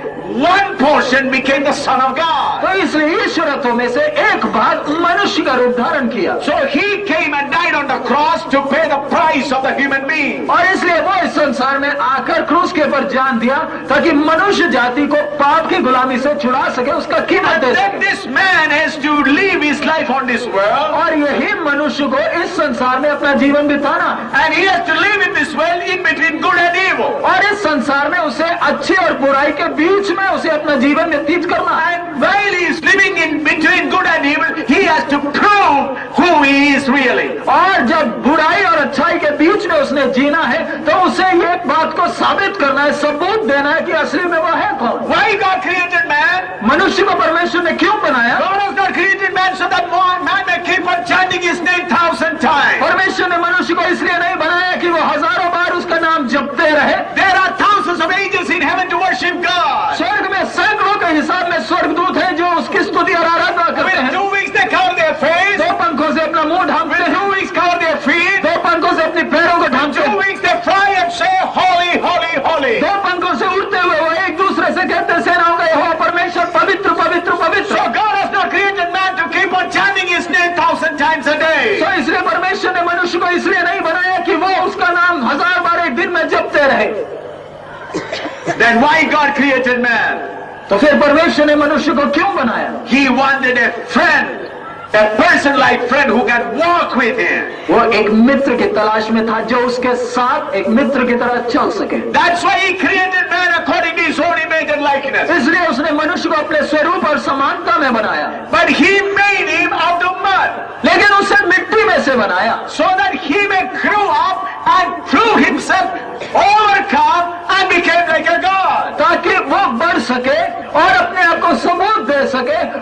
one portion became the Son of God. तो इसलिए ईश्वरत्व में से एक भाग मनुष्य का रूप धारण किया। So He came and died on the cross to pay the price of the human being. और इसलिए वो इस संसार में आकर क्रूस के ऊपर जान दिया ताकि मनुष्य जाति को पाप की गुलामी से छुड़ा सके, उसका कीमत दे Then सके। this man has to live his life on this world, और यही मनुष्य को इस संसार में अपना जीवन बिताना है। and he has to live in this world in between good and evil. और इस संसार में उसे अच्छी और बुराई के बीच में उसे अपना जीवन व्यतीत करना है। And while he is living in between good and evil, he has to prove who he is really. और जब बुराई और अच्छाई के बीच में उसने जीना है तो उसे ये बात को साबित करना है, सबूत देना है कि असली में वह है कौन। Why God created man? मनुष्य को परमेश्वर ने क्यों बनाया? God has not created man so that man may keep on chanting his name 1,000 times. परमेश्वर ने मनुष्य को इसलिए नहीं बनाया कि वो हजारों बार उसका नाम जपते रहे। There are thousands of angels in heaven to worship God. स्वर्ग में सैकड़ों के हिसाब में स्वर्गदूत हैं जो उसकी स्तुति और आराधना करते With हैं। 2 wings they cover their face. दो पंखों से अपना मुंह ढांकते With हैं, 2 wings cover their feet. दो पंखों से अपने पैरों को ढांकते 2 हैं, wings they fly and say, holy, holy, holy. दो पंखों से उड़ते हुए वो एक दूसरे से कहते हैं, सेनाओं का यहोवा परमेश्वर पवित्र पवित्र So पवित्र। God has not created man to keep on chanting his name 1,000 times a day. तो इसलिए परमेश्वर ने मनुष्य को इसलिए नहीं बनाया कि वो उसका नाम हजार बार एक दिन में जपते रहे। Then why God created man? तो फिर परमेश्वर ने मनुष्य को क्यों बनाया? He wanted a friend, a person-like friend who can walk with him. वो एक मित्र की तलाश में था जो उसके साथ एक मित्र की तरह चल सके। That's why He created man according to His own image and likeness. इसलिए उसने मनुष्य को अपने स्वरूप और समानता में बनाया, But He made him out of mud लेकिन उसे मिट्टी में से बनाया so that he may grow up and prove himself, overcome and became like a God. ताकि वो बढ़ सके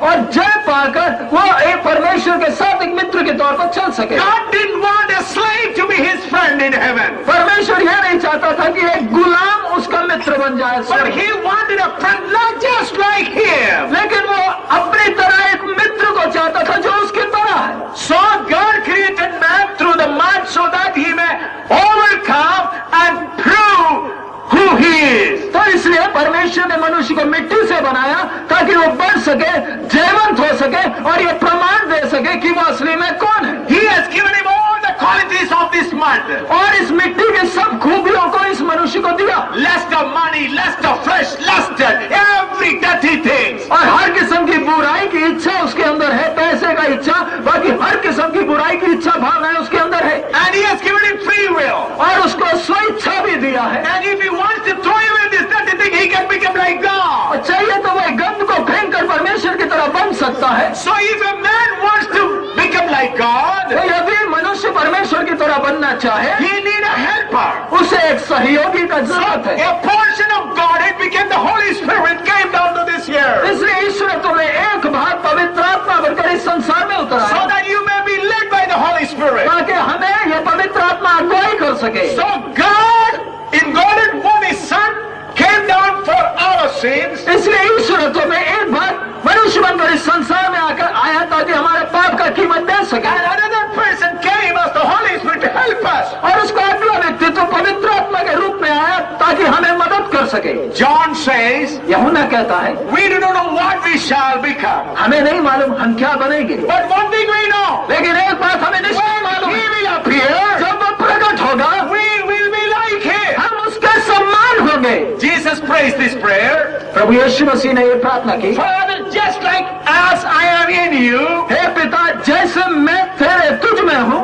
और जय पाकर वो एक परमेश्वर के साथ एक मित्र के तौर पर चल सके। God didn't want a slave to be his friend in heaven. परमेश्वर यह नहीं चाहता था कि एक गुलाम उसका मित्र बन जाए, But he wanted a friend not just like him. लेकिन वो अपनी तरह एक मित्र को चाहता था जो उसकी तरह है। So God created man through the mud so that he may overcome and prove who he is. तो इसलिए परमेश्वर ने मनुष्य को मिट्टी से बनाया ताकि वो बढ़ सके, जयवंत हो सके और ये प्रमाण दे सके कि वो असली में कौन है। He has given him all the qualities of this mud. और इस मिट्टी के सब खूबियों को इस मनुष्य को दिया। Lust of money, lust of flesh, lusted, every dirty things. और हर किस्म की बुराई की इच्छा उसके अंदर है, पैसे का इच्छा, बाकी हर किस्म की बुराई की इच्छा भावनाएं उसके अंदर है। And he has given him free will. और उसको स्वेच्छा भी दिया है। And if he wants to throw away this dirty thing, he can become like God. और चाहिए तो वह गंध को फेंक कर परमेश्वर की तरह बन सकता है। So if a man wants to become like God, तो यदि मनुष्य परमेश्वर की तरह बनना चाहे, he need a helper. उसे एक सहयोगी का जरूरत है। A portion of Godhead became the Holy Spirit came down to this earth. इसलिए ईश्वर तुम्हें एक भाग पवित्र आत्मा बनकर इस संसार में उतरा So है that you may be led by the Holy Spirit. ताकि हमें यह पवित्र आत्मा अगुवाई कर सके। So God in Godhead one his Son came down for our sins. इसलिए ईश्वर तुम्हें एक भाग मनुष्य बनकर इस संसार में आकर आया ताकि हमारे पाप का कीमत दे सके। And another person came as the Holy Spirit to help us. और उसका अगला व्यक्तित्व पवित्र आत्मा के रूप में आया ताकि हमें मदद कर सके। John says, यूहन्ना कहता है, we do not know what we shall become. हमें नहीं मालूम हम क्या बनेंगे, But one thing we know, लेकिन एक बात हमें निश्चय मालूम He है, will appear, जब वो प्रकट होगा we will be like Him. हम उसके समान होंगे। Jesus prays this prayer, प्रभु यीशु मसीह ने ये प्रार्थना की, Father, just like as I am in you, हे पिता जैसे मैं तेरे तुझ में हूँ,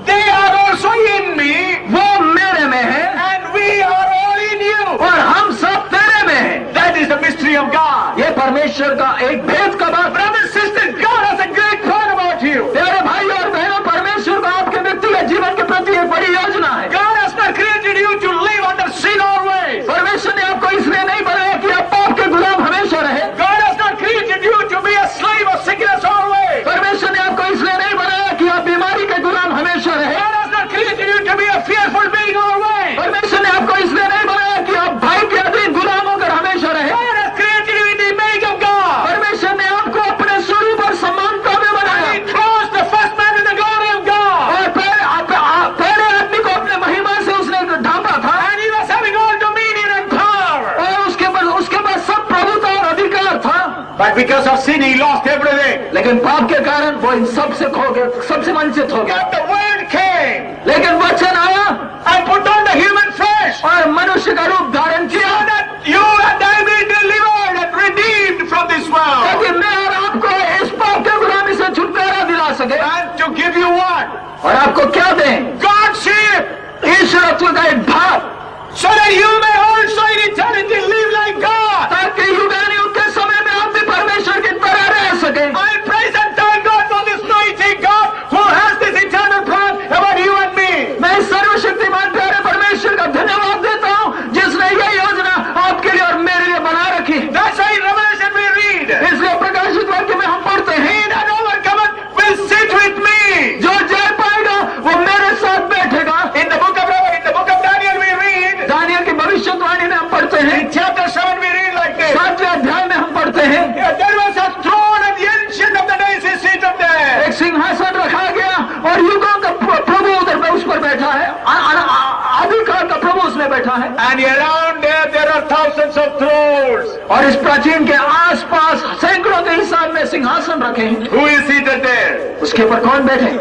they are also in me, वो मेरे में है and we are all in you. और हम सब तेरे में हैं। That is the mystery of God. ये परमेश्वर का एक भेद का बात। Brothers, sisters, God has a great plan about you. प्यारे भाई और बहनों, परमेश्वर का आपके व्यक्तिगत जीवन के प्रति एक बड़ी योजना है। God has not created you to live under sin always. परमेश्वर ने आपको इसलिए नहीं बनाया कि आप पाप के गुलाम हमेशा रहे। God has not created you to be a slave of sickness always. परमेश्वर ने आपको इसलिए नहीं बनाया कि आप बीमारी के गुलाम हमेशा रहे। God has not created you to be a fearful being always. परमेश्वर ने आपको इसलिए नहीं बनाया कि आप भाई के अधीन गुलाम होकर हमेशा रहे। God has created you in the image of God. परमेश्वर ने आपको अपने स्वरूप और समानता में बनाया He throws the first man in the glory of God. और पहले आदमी को अपने महिमा से उसने ढांपा था And he was having all dominion and power. और उसके बाद सब प्रभुता और अधिकार था। But because of sin, he lost everything. लेकिन पाप के कारण वो इन सबसे खो गया, सबसे वंचित हो गया। But the word came लेकिन वचन आया and put on the human flesh, और मनुष्य का रूप धारण so किया that you and I be delivered and redeemed from this world. ताकि मैं और आपको इस पाप के गुलामी से छुटकारा दिला सके। And to give you what? और आपको क्या दें? Godship. ईश्वरत्व का एक भाव, So that you may also in eternity live like God. ताकि युगानुयुग के समय में आप भी परमेश्वर की तरह रह सके। I praise and thank God for this mighty God who has this eternal plan about you and me. मैं सर्वशक्तिमान प्यारे परमेश्वर का धन्यवाद देता हूँ जिसने यह योजना आपके लिए और मेरे लिए बना रखी। That's why in Revelation we read, इसलिए प्रकाशित वाक्य में हम पढ़ते हैं, He that overcometh will sit with me. जो जय पाएगा वो मेरे साथ बैठेगा। In the book of Daniel we read, Daniel की भविष्यवाणी में हम पढ़ते हैं, in chapter 7 we read like this. 7वें अध्याय में हम पढ़ते हैं, There was a throne and the ancient of the days is seated there. एक सिंहासन रखा गया और युगों का प्रभु उधर पे उस पर बैठा है, अधिकार का प्रभु उसमें बैठा है। And around there are thousands of thrones. और इस प्राचीन के आसपास सैकड़ों के हिसाब में सिंहासन रखे हैं। Who is seated there? उसके ऊपर कौन बैठे?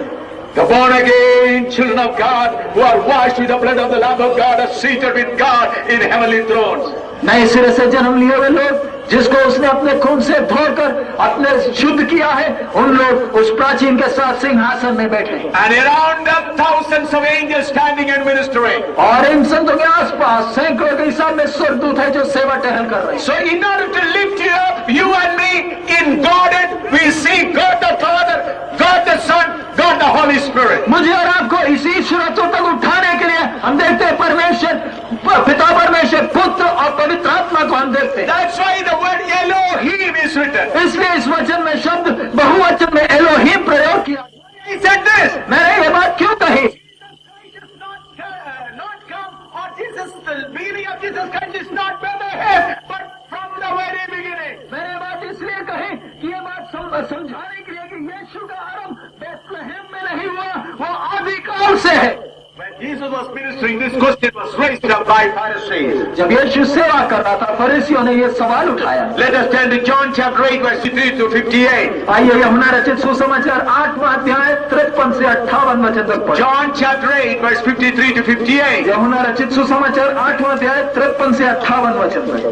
The born again children of God who are washed with the blood of the Lamb of God are seated with God in heavenly thrones. नए सिरे से जन्म लिए हुए लोग जिसको उसने अपने खून से धोकर अपने शुद्ध किया है, उन लोग उस प्राचीन के साथ सिंहासन में बैठे हैं। And around them thousands of angels standing and ministering. और इन संतों के आसपास सैकड़ों के हिसाब में स्वर्गदूत है जो सेवा टहल कर रहे हैं। So in order to lift you up, you and me, in Godhead, we see God the Father, God the Son, God the Holy Spirit. मुझे और आपको इसी ईश्वरत्व तक उठाने के लिए हम देखते हैं परमेश्वर पिता परमेश्वर पुत्र और पवित्र आत्मा को हम देखते हैं। That's why the word Elohim is written. इसलिए इस वचन में शब्द बहुवचन में एलोहीम प्रयोग किया। He said this. मैंने ये बात क्यों कही? Not come, or Jesus, the beginning of Jesus Christ is not Bethlehem, but from the very beginning. मैंने ये बात इसलिए कही कि ये बात समझाने के लिए कि यीशु का आरंभ बेथलेहम में नहीं हुआ, वो आदिकाल से है। When Jesus was ministering, this question was raised up by Pharisees. जब यीशु सेवा कर रहा था, फरीसियों ने ये सवाल उठाया। Let us turn to John chapter 8, verse 53 to 58. आइए यूहन्ना रचित सुसमाचार 8वां अध्याय 53 से 58 वचन तक पढ़ें। John chapter 8, verse 53 to 58. यूहन्ना रचित सुसमाचार 8वां अध्याय 53 से 58 वचन तक।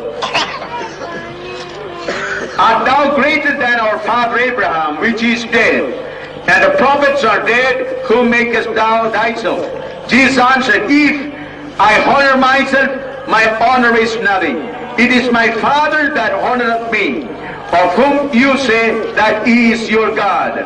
Art thou greater than our father Abraham, which is dead? And the prophets are dead, whom makest thou thyself? Jesus answered, if I honor myself, my honor is nothing. It is my Father that honoreth me, of whom you say that he is your God.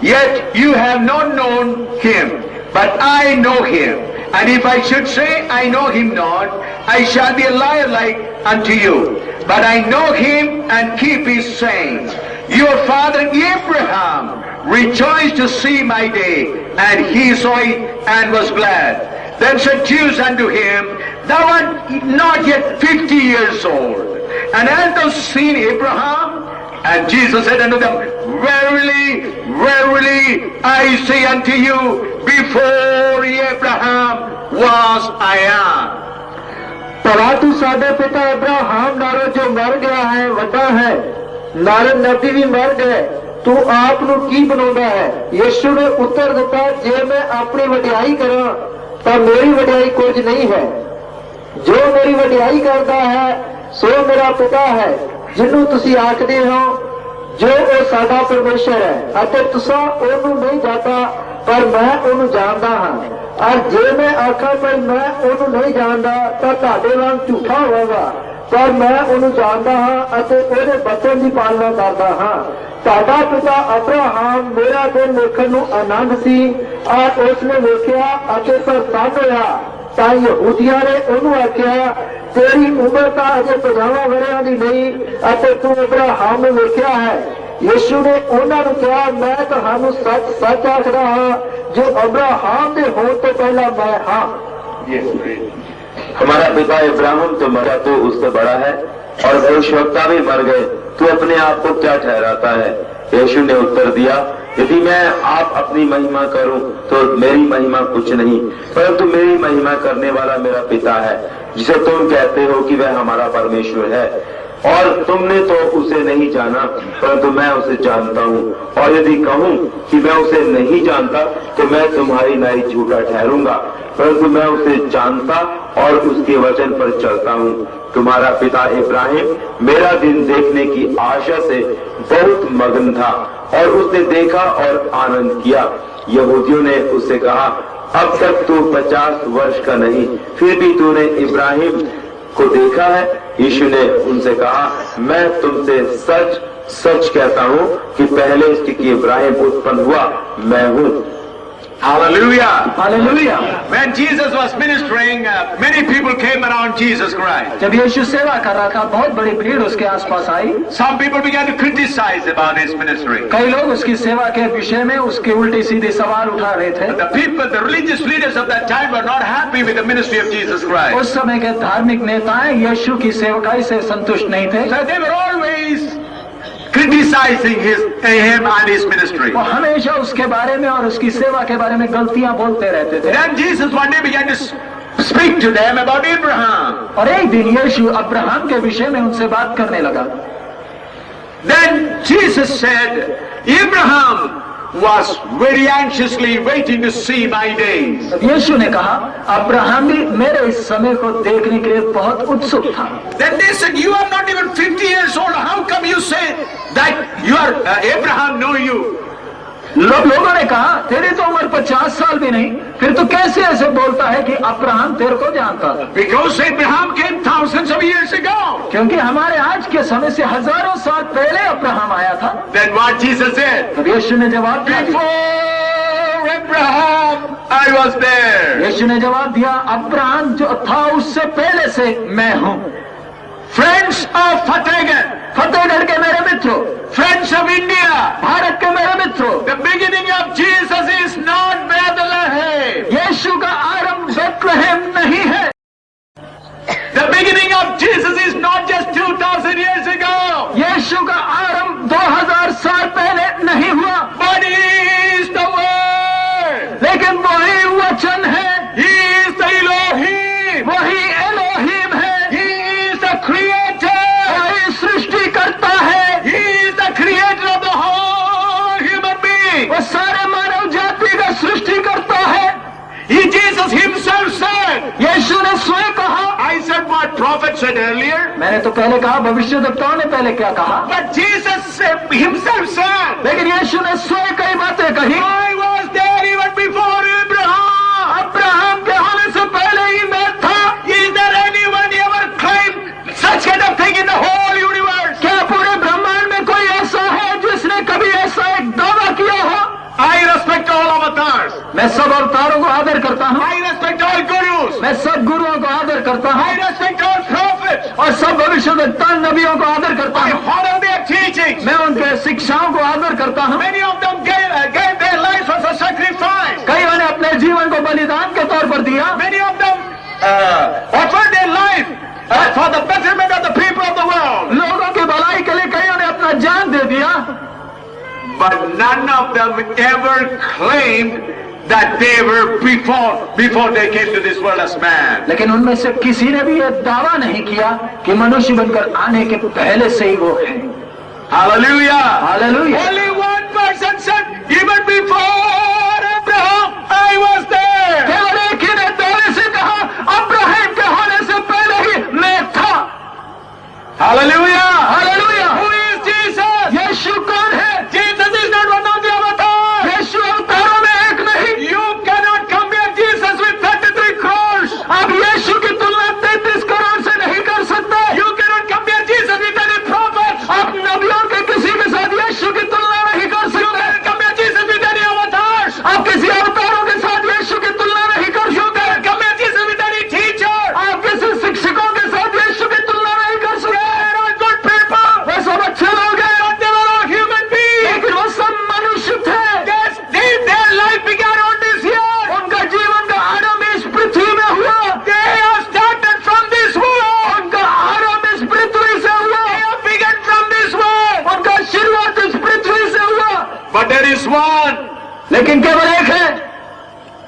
Yet you have not known him, but I know him. And if I should say I know him not, I shall be a liar like unto you. But I know him and keep his sayings. Your father Abraham rejoiced to see my day, and he saw it and was glad. Then said Jews unto him, Thou art not yet 50 years old, and hast thou seen Abraham? And Jesus said unto them, Verily, verily, I say unto you, before Abraham was I am. परंतु साडे पिता Abraham नारो जो मर गया है वड्डा है, नारे नबी भी मर गए, तू आप नू की बनाउंदा है? यीशु ने उत्तर दिता, जे मैं अपनी वडियाई करा तां मेरी वडियाई कुछ नहीं है। जो मेरी वडियाई करता है सो मेरा पिता है, जिन्नू तुसी आखदे हो, जो ओ साडा परमेश्वर है, अते तुसा ओनू नहीं जाता, पर मैं ओनू जानदा हां। और जे मैं आखा पर मैं ओनू नहीं जानदा तां तुहाडे वांग झूठा होगा, पर मैं ओनू जानदा हां अते ओहदे बचन दी पालना करदा हां। ਤੁਹਾਡਾ पिता अब्राहम मेरा दिन देखਣ ਨੂੰ आनंद सी और उसने वेख्या ਅਤੇ प्रसन्न होया। ਤਾਂ ਯਹੂਦੀਆਂ ਨੇ ਉਹਨੂੰ ਆਖਿਆ, ਤੇਰੀ ਉਮਰ ਤਾਂ ਅਜੇ 50 ਵਰ੍ਹਿਆਂ ਦੀ ਨਹੀਂ ਅਤੇ ਤੂੰ ਅਬਰਾਹਮ ਨੂੰ ਵੇਖਿਆ ਹੈ। ਯीशु ने ਉਹਨਾਂ ਨੂੰ ਕਿਹਾ, ਮੈਂ ਤੁਹਾਨੂੰ ਸੱਚ ਸੱਚ ਆਖਦਾ ਹਾਂ, ਜੋ अब्राहम ਦੇ होने तो पहला मैं हाँ। हमारा पिता इब्राहिम तो मरा तो उससे बड़ा है, और भविष्यवक्ता भी मर गए, तू अपने आप को क्या ठहराता है? यीशु ने उत्तर दिया, यदि मैं आप अपनी महिमा करूं तो मेरी महिमा कुछ नहीं, परंतु मेरी महिमा करने वाला मेरा पिता है, जिसे तुम कहते हो कि वह हमारा परमेश्वर है। और तुमने तो उसे नहीं जाना, परंतु मैं उसे जानता हूँ। और यदि कहूँ कि मैं उसे नहीं जानता तो मैं तुम्हारी नाई झूठा ठहरूंगा, परंतु मैं उसे जानता और उसके वचन पर चलता हूँ। तुम्हारा पिता इब्राहिम मेरा दिन देखने की आशा से बहुत मगन था, और उसने देखा और आनंद किया। यहूदियों ने उससे कहा, अब तक तू 50 वर्ष का नहीं, फिर भी तूने इब्राहिम को देखा है? यीशु ने उनसे कहा, मैं तुमसे सच सच कहता हूँ कि पहले इसके कि इब्राहिम उत्पन्न हुआ मैं हूँ। Hallelujah! Hallelujah. When Jesus was ministering, many people came around Jesus Christ. जब यीशु सेवा कर रहा था, बहुत बड़ी भीड़ उसके आसपास आई। Some people began to criticize about his ministry. कई लोग उसकी सेवा के विषय में उसके उल्टी सीधे सवाल उठा रहे थे। The people, the religious leaders of that time were not happy with the ministry of Jesus Christ. उस समय के धार्मिक नेताएं यीशु की सेवकाई से संतुष्ट नहीं थे। So they were always criticizing him and his ministry. वो हमेशा उसके बारे में और उसकी सेवा के बारे में गलतियां बोलते रहते थे। Then Jesus one day began to speak to them about Abraham. और एक दिन यीशु अब्राहम के विषय में उनसे बात करने लगा। Then Jesus said, Abraham was very anxiously waiting to see my days. यीशु ने कहा, अब्राहम भी मेरे इस समय को देखने के लिए बहुत उत्सुक था। Then they said, you are not even 50 years old. How come you say that you are Abraham know you? लोगों ने कहा, तेरी तो उम्र 50 साल भी नहीं, फिर तू कैसे ऐसे बोलता है कि अब्राहम तेरे को जानता? Because Abraham came thousands of years ago. क्योंकि हमारे आज के समय से हजारों साल पहले अब्राहम आया था। Then what Jesus said? तब यीशु ने जवाब दिया, Before Abraham, I was there. यीशु ने जवाब दिया, अब्राहम जो था उससे पहले से मैं हूँ। friends of Fatehgarh, फतेहगढ़ के मेरे मित्रों, friends of India, भारत के मेरे मित्रों, the beginning of Jesus is not Bethlehem. यीशु का आरंभ बेथलेहम नहीं है। The beginning of Jesus is not just 2000 years ago, यीशु का आरंभ 2000 साल पहले नहीं हुआ, but He is the Word. लेकिन वही वचन है, He is the Elohim. वही एलोहिम है, He is the Creator. वही सृष्टि करता है, He is the Creator of the whole human being. वो सारे मानव जाति का सृष्टि करता है। Jesus Himself said, यीशु ने स्वयं कहा, I said what prophet said earlier, मैंने तो पहले कहा, भविष्यद्वक्ताओं ने पहले क्या कहा, but Jesus Himself said, लेकिन यीशु ने स्वयं कई बातें कही। I was there even before Abraham. Abraham के होने से पहले ही मैं था। Is there anyone ever claimed such kind of thing in the whole universe? क्या पूरे ब्रह्मांड में कोई ऐसा है जिसने कभी ऐसा एक दावा किया हो? I respect all avatars. मैं सब अवतारों को आदर करता हूँ, I respect all gurus. मैं सब गुरुओं को आदर करता I हूँ respect all prophets. और सब भविष्यद्वक्ता नबियों को आदर करता I हूँ। honor their teachings. मैं उनके शिक्षाओं को आदर करता हूँ। Many of them gave their lives as a sacrifice. कईयों ने अपने जीवन को बलिदान के तौर पर दिया। Many of them offered their life for the betterment of the people of the world. लोगों की भलाई के लिए कईयों ने अपना जान दे दिया, But none of them ever claimed that they were before they came to this world as man. लेकिन उनमें से किसी ने भी यह दावा नहीं किया कि मनुष्य बनकर आने के पहले से ही वो है। Hallelujah. Hallelujah. Only one person said, even before Abraham, I was there. केवल एक ही ने दावे से कहा, अब्राहम के होने से पहले ही मैं था। Hallelujah. Hallelujah. Who is Jesus? यीशु कौन है? Jesus is not one of the avatars. यीशु अवतारों में एक नहीं। You cannot compare Jesus with 33 crores. आप यीशु की तुलना 33 करोड़ से नहीं कर सकते। You cannot compare Jesus with any prophet. आप नबियों के किसी के साथ यीशु की तुलना नहीं कर You सकते। cannot compare Jesus with any avatars. आप किसी अवतारों के साथ यीशु की तुलना नहीं कर You सकते। cannot compare Jesus with any teacher. आप किसी शिक्षकों के साथ यीशु की तुलना नहीं कर सकते। They are good people. वे सब अच्छे लोग हैं, But they were all human beings. लेकिन वो सब मनुष्य थे। Their life began on this earth. उनका जीवन का आरंभ इस पृथ्वी में हुआ। They have started from this world. उनका आरंभ इस पृथ्वी से हुआ। They have begun from this world. उनका शुरुआत इस पृथ्वी से हुआ। But there is one लेकिन केवल एक है,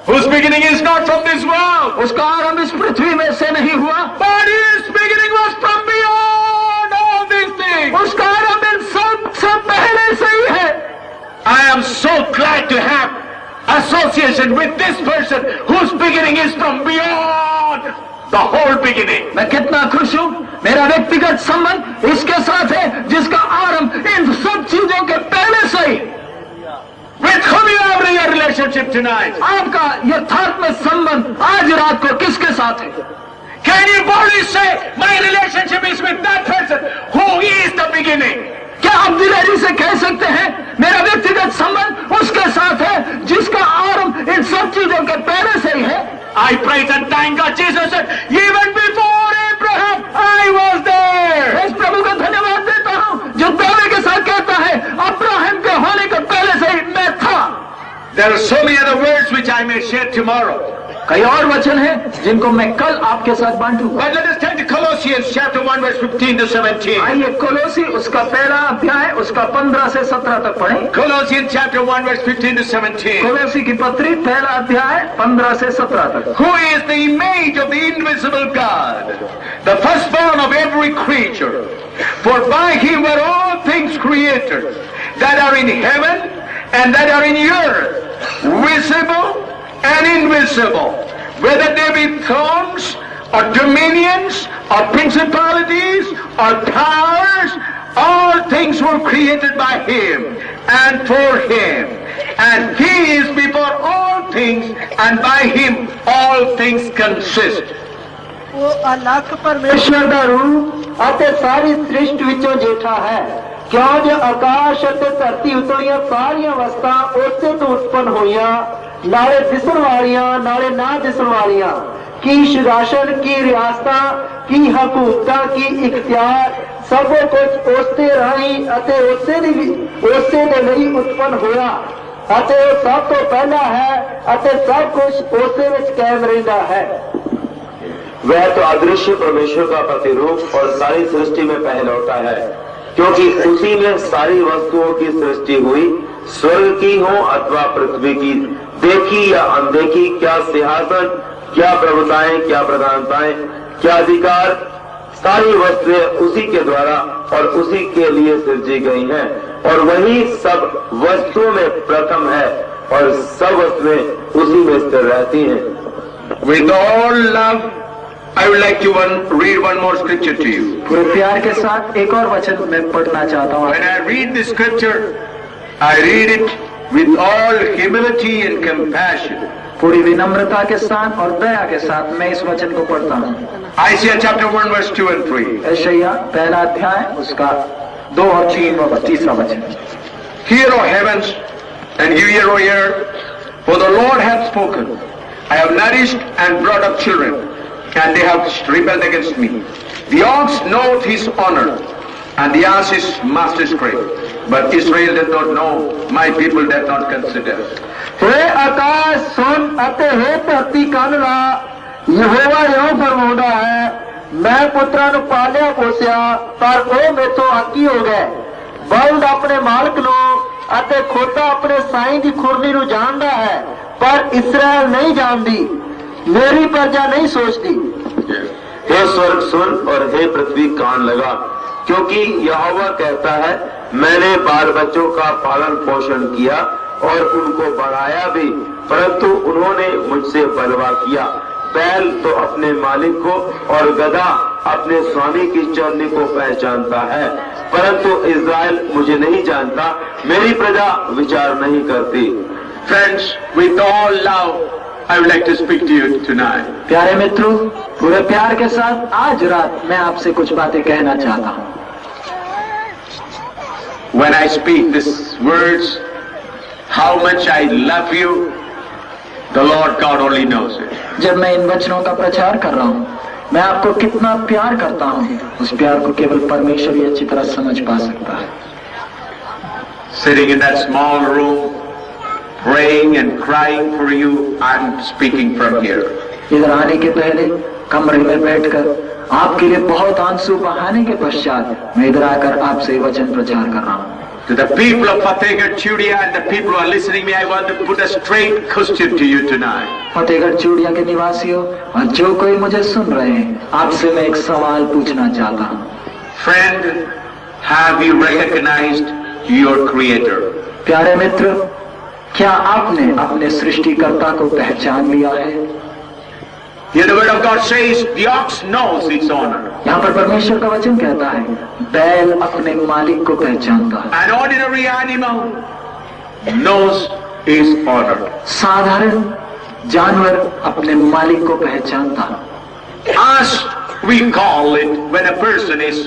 whose beginning is not from this world. उसका आरंभ इस पृथ्वी में से नहीं हुआ, But his beginning was from beyond all these things. उसका आरंभ इन सब से पहले से ही है। I am so glad to have association with this person whose beginning is from beyond the whole beginning. मैं कितना खुश हूँ, मेरा व्यक्तिगत संबंध इसके साथ है जिसका आरंभ इन सब चीजों के पहले से ही। With whom you have a relationship tonight? आपका यथार्थ में संबंध आज रात को किसके साथ है? Can you boldly say, my relationship is with that person who is the beginning? क्या आप दिलेरी से कह सकते हैं मेरा व्यक्तिगत संबंध उसके साथ है जिसका आरंभ इन सब चीजों के पहले से ही है? I praise and thank God. Jesus said, even before Abraham, I was there. मैं इस प्रभु का धन्यवाद देता हूँ जो दावे के साथ कहता है अब्राहम के होने के पहले से ही मैं था। There are so many other words which I may share tomorrow. कई और वचन हैं जिनको मैं कल आपके साथ बांटूंगा। But let us turn to Colossians chapter 1 verse 15 to 17. आइए कोलोसी उसका पहला अध्याय उसका 15 से 17 तक पढ़ें। Colossians chapter 1 verse 15 to 17. कोलोसी की पत्री पहला अध्याय 15 से 17 तक। Who is the image of the invisible God, the firstborn of every creature. For by him were all things created, that are in heaven and that are in the earth, visible and invisible, whether they be thrones or dominions or principalities or powers, all things were created by him and for him. And he is before all things, and by him all things consist. ਉਹ ਅਲੱਖ ਪਰਮੇਸ਼ਰ ਦਾ ਰੂਪ ਅਤੇ ਸਾਰੀ ਸ੍ਰਿਸ਼ਟ ਵਿੱਚੋਂ ਜੇਠਾ ਹੈ, ਕਿਉਂ ਜੇ ਆਕਾਸ਼ ਅਤੇ ਧਰਤੀ ਉਤਲੀਆਂ ਸਾਰੀਆਂ ਵਸਤਾਂ ਉਸੇ ਤੋਂ ਉਤਪੰਨ ਹੋਈਆਂ, ਨਾਲੇ ਦਿਸਣ ਵਾਲੀਆਂ ਨਾਲੇ ਨਾ ਦਿਸਣ ਵਾਲੀਆਂ, की राशन, की रियासता, की हकूकता, की इख्तियार सब कुछ उसते राही अते उससे दे ਲਈ उत्पन्न होया अते वो सब तो पहला है अते सब कुछ उससे विच कायम रहिंदा है। वह तो अदृश्य परमेश्वर का प्रतिरूप और सारी सृष्टि में पहलौठा है, क्योंकि उसी में सारी वस्तुओं की सृष्टि हुई, स्वर्ग की हो अथवा पृथ्वी की, देखी या अनदेखी, क्या सिंहासन, क्या प्रभुताएं, क्या प्रधानताएं, क्या अधिकार, सारी वस्तुएं उसी के द्वारा और उसी के लिए सृजी गई हैं, और वही सब वस्तुओं में प्रथम है और सब वस्तुएं उसी में स्थिर रहती हैं। With all love, I would like to read one more scripture to you. पूरे प्यार के साथ एक और वचन मैं पढ़ना चाहता हूँ। When I read the scripture, I read it with all humility and compassion. पूरी विनम्रता के साथ और दया के साथ मैं इस वचन को पढ़ता हूँ। Isaiah chapter 1 verse 2 and 3. यशायाह पहला अध्याय उसका 2 और 3 वचन। Hear, O heavens, and you hear, O earth, for the Lord hath spoken. I have nourished and brought up children, and they have rebelled against me. The ox knoweth his honor, and the ass his master's crave. But Israel doth not know, my people doth not consider. हे आकाश सुन अते हे धरती कान ला, यहोवा यो फरमाउंदा है, मैं पुत्रा नु पालिया पोसिया पर ओ मेथों आकी हो गए। बल्द अपने मालक नु अते खोता अपने साईं दी खुरनी नु जानदा है, पर इस्राएल नहीं जानदी, मेरी प्रजा नहीं सोचती। हे स्वर्ग सुन और हे पृथ्वी कान लगा, क्योंकि यहोवा कहता है, मैंने बाल बच्चों का पालन पोषण किया और उनको बढ़ाया भी, परंतु उन्होंने मुझसे बलवा किया। बैल तो अपने मालिक को और गधा अपने स्वामी की चरनी को पहचानता है, परंतु इज़राइल मुझे नहीं जानता, मेरी प्रजा विचार नहीं करती। Friends, with all love, I would like to speak to you tonight. प्यारे मित्रों, पूरे प्यार के साथ आज रात मैं आपसे कुछ बातें कहना चाहता हूँ। When I speak these words, how much I love you, the Lord God only knows it. जब मैं इन वचनों का प्रचार कर रहा हूँ, मैं आपको कितना प्यार करता हूँ, उस प्यार को केवल परमेश्वर ही अच्छी तरह समझ पा सकता है। Sitting in that small room, praying and crying for you, I'm speaking from here. इधर आने के पहले कमरे में बैठकर आपके लिए बहुत आंसू बहाने के पश्चात मैं इधर आकर आपसे वचन प्रचार कर रहा हूँ। To the people of Fatehgarh, Chudya, and the people who are listening to me, I want to put a straight question to you tonight. Fatehgarh चूड़िया के निवासियों और जो कोई मुझे सुन रहे हैं, आपसे मैं एक सवाल पूछना चाहता हूँ। Friend, have you recognized your Creator? प्यारे मित्र, क्या आपने अपने सृष्टिकर्ता को पहचान लिया है? Here the word of God says, the ox knows its owner. यहाँ पर परमेश्वर का वचन कहता है, बैल अपने मालिक को पहचानता है। An ordinary animal knows his owner. साधारण जानवर अपने मालिक को पहचानता है। As we call it when a person is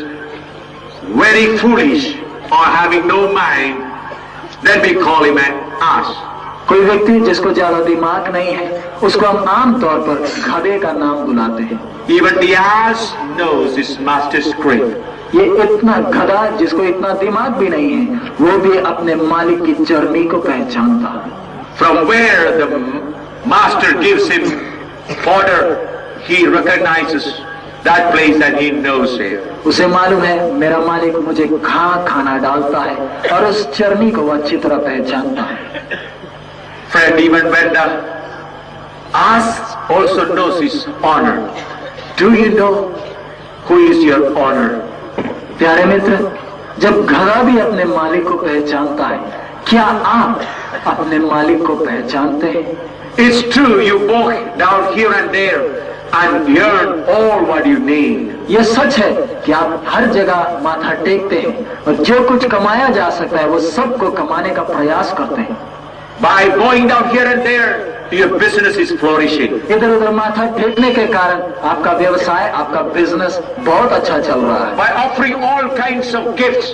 very foolish or having no mind, then we call him an ass. कोई व्यक्ति जिसको ज्यादा दिमाग नहीं है, उसको हम आम तौर पर गधे का नाम बुलाते हैं। Even the ass knows his master's crave. ये इतना गधा जिसको इतना दिमाग भी नहीं है, वो भी अपने मालिक की चरनी को पहचानता है। From where the master gives him fodder, he recognizes that place and he knows it. उसे मालूम है मेरा मालिक मुझे खाना डालता है और उस चरनी को वो अच्छी तरह पहचानता है। Friend, even when the ass also knows his honor. Do you know who is your honor? प्यारे मित्र, जब गधा भी अपने मालिक को पहचानता है, क्या आप अपने मालिक को पहचानते हैं? It's true, you walk down here and there and earn all what you need. ये सच है कि आप हर जगह माथा टेकते हैं और जो कुछ कमाया जा सकता है वो सबको कमाने का प्रयास करते हैं। By going down here and there, your business is flourishing. इधर उधर माथा टेकने के कारण आपका व्यवसाय, आपका बिजनेस बहुत अच्छा चल रहा है। By offering all kinds of gifts,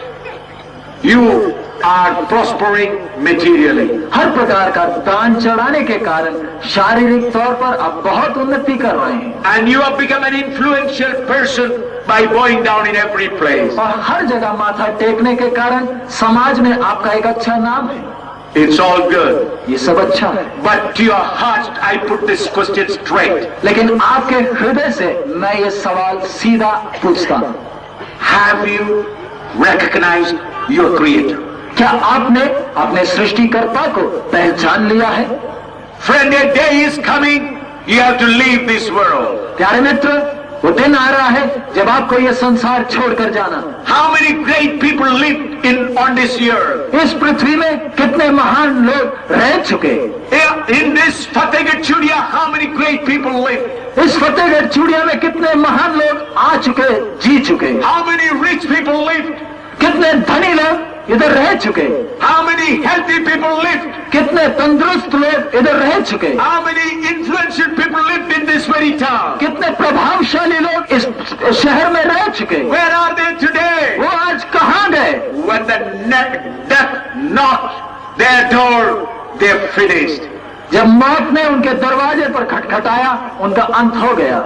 you are prospering materially. हर प्रकार का दान चढ़ाने के कारण शारीरिक तौर पर आप बहुत उन्नति कर रहे हैं And you have become an influential person by bowing down in every place. और हर जगह माथा टेकने के कारण समाज में आपका एक अच्छा नाम है। It's all good. ये सब अच्छा है, But to your heart, I put this question straight. लेकिन आपके हृदय से मैं ये सवाल सीधा पूछता हूँ, Have you recognized your Creator? क्या आपने अपने सृष्टिकर्ता को पहचान लिया है? Friend, a day is coming, you have to leave this world. प्यारे मित्र, वो दिन आ रहा है जब आपको ये संसार छोड़कर जाना। How many great people lived on this earth? इस पृथ्वी में कितने महान लोग रह चुके, In this Fatehgarh Chudia, how many great people lived? इस फतेहगढ़ चूड़िया में कितने महान लोग आ चुके, जी चुके, How many rich people lived? कितने धनी लोग इधर रह चुके, How many healthy people lived? कितने तंदुरुस्त लोग इधर रह चुके, How many influential people lived in this very town? कितने प्रभावशाली लोग इस शहर में रह चुके। Where are they today? वो आज कहाँ गए? When the death knocked their door, they're finished. जब मौत ने उनके दरवाजे पर खटखटाया, उनका अंत हो गया।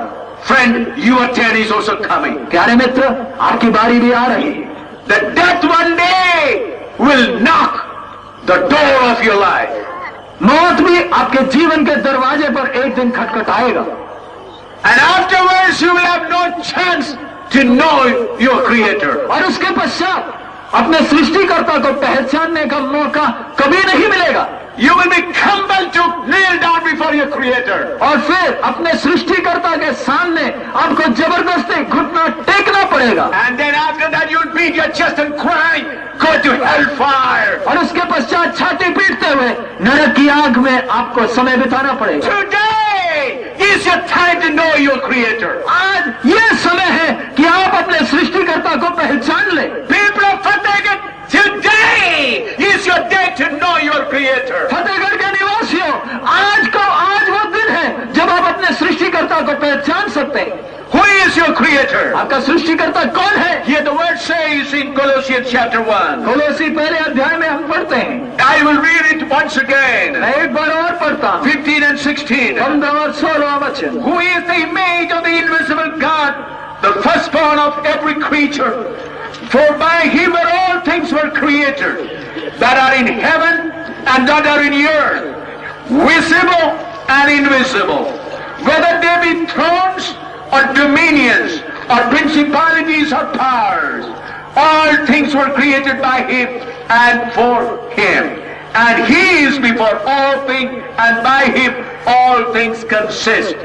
Friend, your turn is also coming. प्यारे मित्र, आपकी बारी भी आ रही है। The death one day will knock the door of your life. मौत भी आपके जीवन के दरवाजे पर एक दिन खटखटाएगा And afterwards you will have no chance to know your Creator. और उसके पश्चात अपने सृष्टिकर्ता को पहचानने का मौका कभी नहीं मिलेगा। You will be compelled to kneel down before your Creator. और फिर अपने सृष्टिकर्ता के सामने आपको जबरदस्ती घुटना टेकना पड़ेगा। And then after that you will beat your chest and cry, go to hellfire. और उसके पश्चात छाती पीटते हुए नरक की आग में आपको समय बिताना पड़ेगा। Today is your time to know your Creator. आज ये समय है कि आप अपने सृष्टिकर्ता को पहचान ले। People of Fatehgarh, today is your day to know your Creator. Fatehgarh के निवासियों, आज वो दिन है जब आप अपने सृष्टिकर्ता को पहचान सकते हैं। Who is your Creator? आपका सृष्टिकर्ता कौन है? Here the word says in Colossians chapter 1. कोलोसी पहले अध्याय में हम पढ़ते हैं। I will read it once again. मैं एक बार और पढ़ता हूँ, 15 and 16. 15 और 16 वचन। Who is the image of the invisible God, the firstborn of every creature? For by him all things were created, that are in heaven and that are in the earth, visible and invisible, whether they be thrones or dominions or principalities or powers. All things were created by him and for him. And he is before all things, and by him all things consist.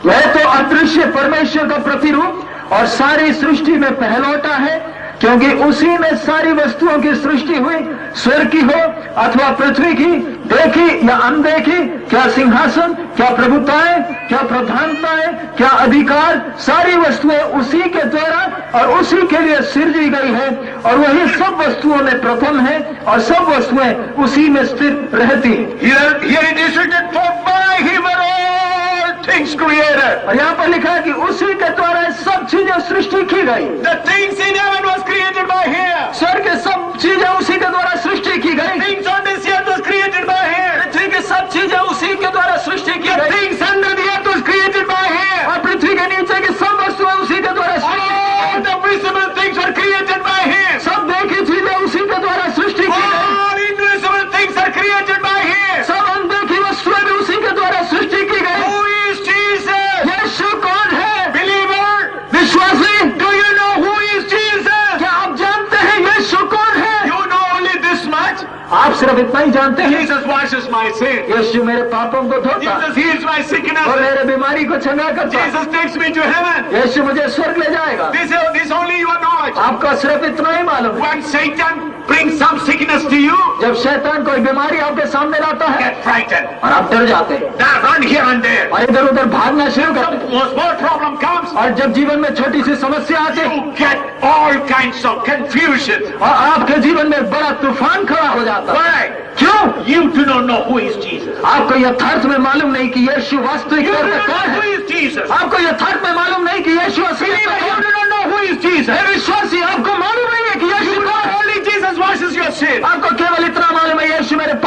वह तो अदृश्य परमेश्वर का प्रतिरूप और सारी सृष्टि में पहलौटा है, क्योंकि उसी में सारी वस्तुओं की सृष्टि हुई, स्वर्ग की हो अथवा पृथ्वी की, देखी या अनदेखी, क्या सिंहासन, क्या प्रभुताएं, क्या प्रधानताएं, क्या अधिकार, सारी वस्तुएं उसी के द्वारा और उसी के लिए सृजी गई है, और वही सब वस्तुओं में प्रथम है और सब वस्तुएं उसी में स्थिर रहती। Here it is written, for by him are all things created. और यहाँ पर लिखा है कि उसी के द्वारा सब चीजें सृष्टि की गई। The things in heaven was created by him. स्वर्ग के सब चीजें उसी के द्वारा सृष्टि की गई। Things on this earth was created by him. पृथ्वी की सब चीजें उसी के द्वारा सृष्टि की The गई। things under the earth was created by him. और पृथ्वी के नीचे की सब वस्तुएं उसी के द्वारा सृष्टि All the visible things were created by him. सब देखी चीजें उसी के द्वारा सृष्टि की गई। All invisible things are created by him. सब अनदेखी वस्तुएं भी उसी के द्वारा सृष्टि की गई। Who is Jesus? यीशु कौन है? Believer, विश्वासी, do you know who is Jesus? क्या आप जानते हैं यीशु कौन है? You know only this much. आप सिर्फ इतना ही जानते हैं। Jesus washes my sin. यीशु मेरे पापों को धोता Jesus heals my और sickness. मेरे बीमारी को चंगा करता। Jesus takes me to heaven. यीशु मुझे स्वर्ग ले जाएगा। This only you knowledge. आपका सिर्फ इतना ही मालूम है। When Satan brings some sickness to you, जब शैतान कोई बीमारी आपके सामने लाता है get frightened. और आप डर जाते हैं Now run here and there. और इधर उधर भागना शुरू करते हैं, When small problem comes, और जब जीवन में छोटी सी समस्या आती है you get all kinds of confusion. और आपके जीवन में बड़ा तूफान खड़ा हो जाता है। Why? क्यों? You do not know who is Jesus. आपको यथार्थ में मालूम नहीं कि यीशु वास्तविक You do तौर पे not कौन know who है। is Jesus. आपको यथार्थ में मालूम नहीं कि यीशु असली में Believer, you कौन do है। not know who is Jesus. हे विश्वासी, आपको मालूम नहीं है कि यीशु You know कौन है। only Jesus washes your sin. आपको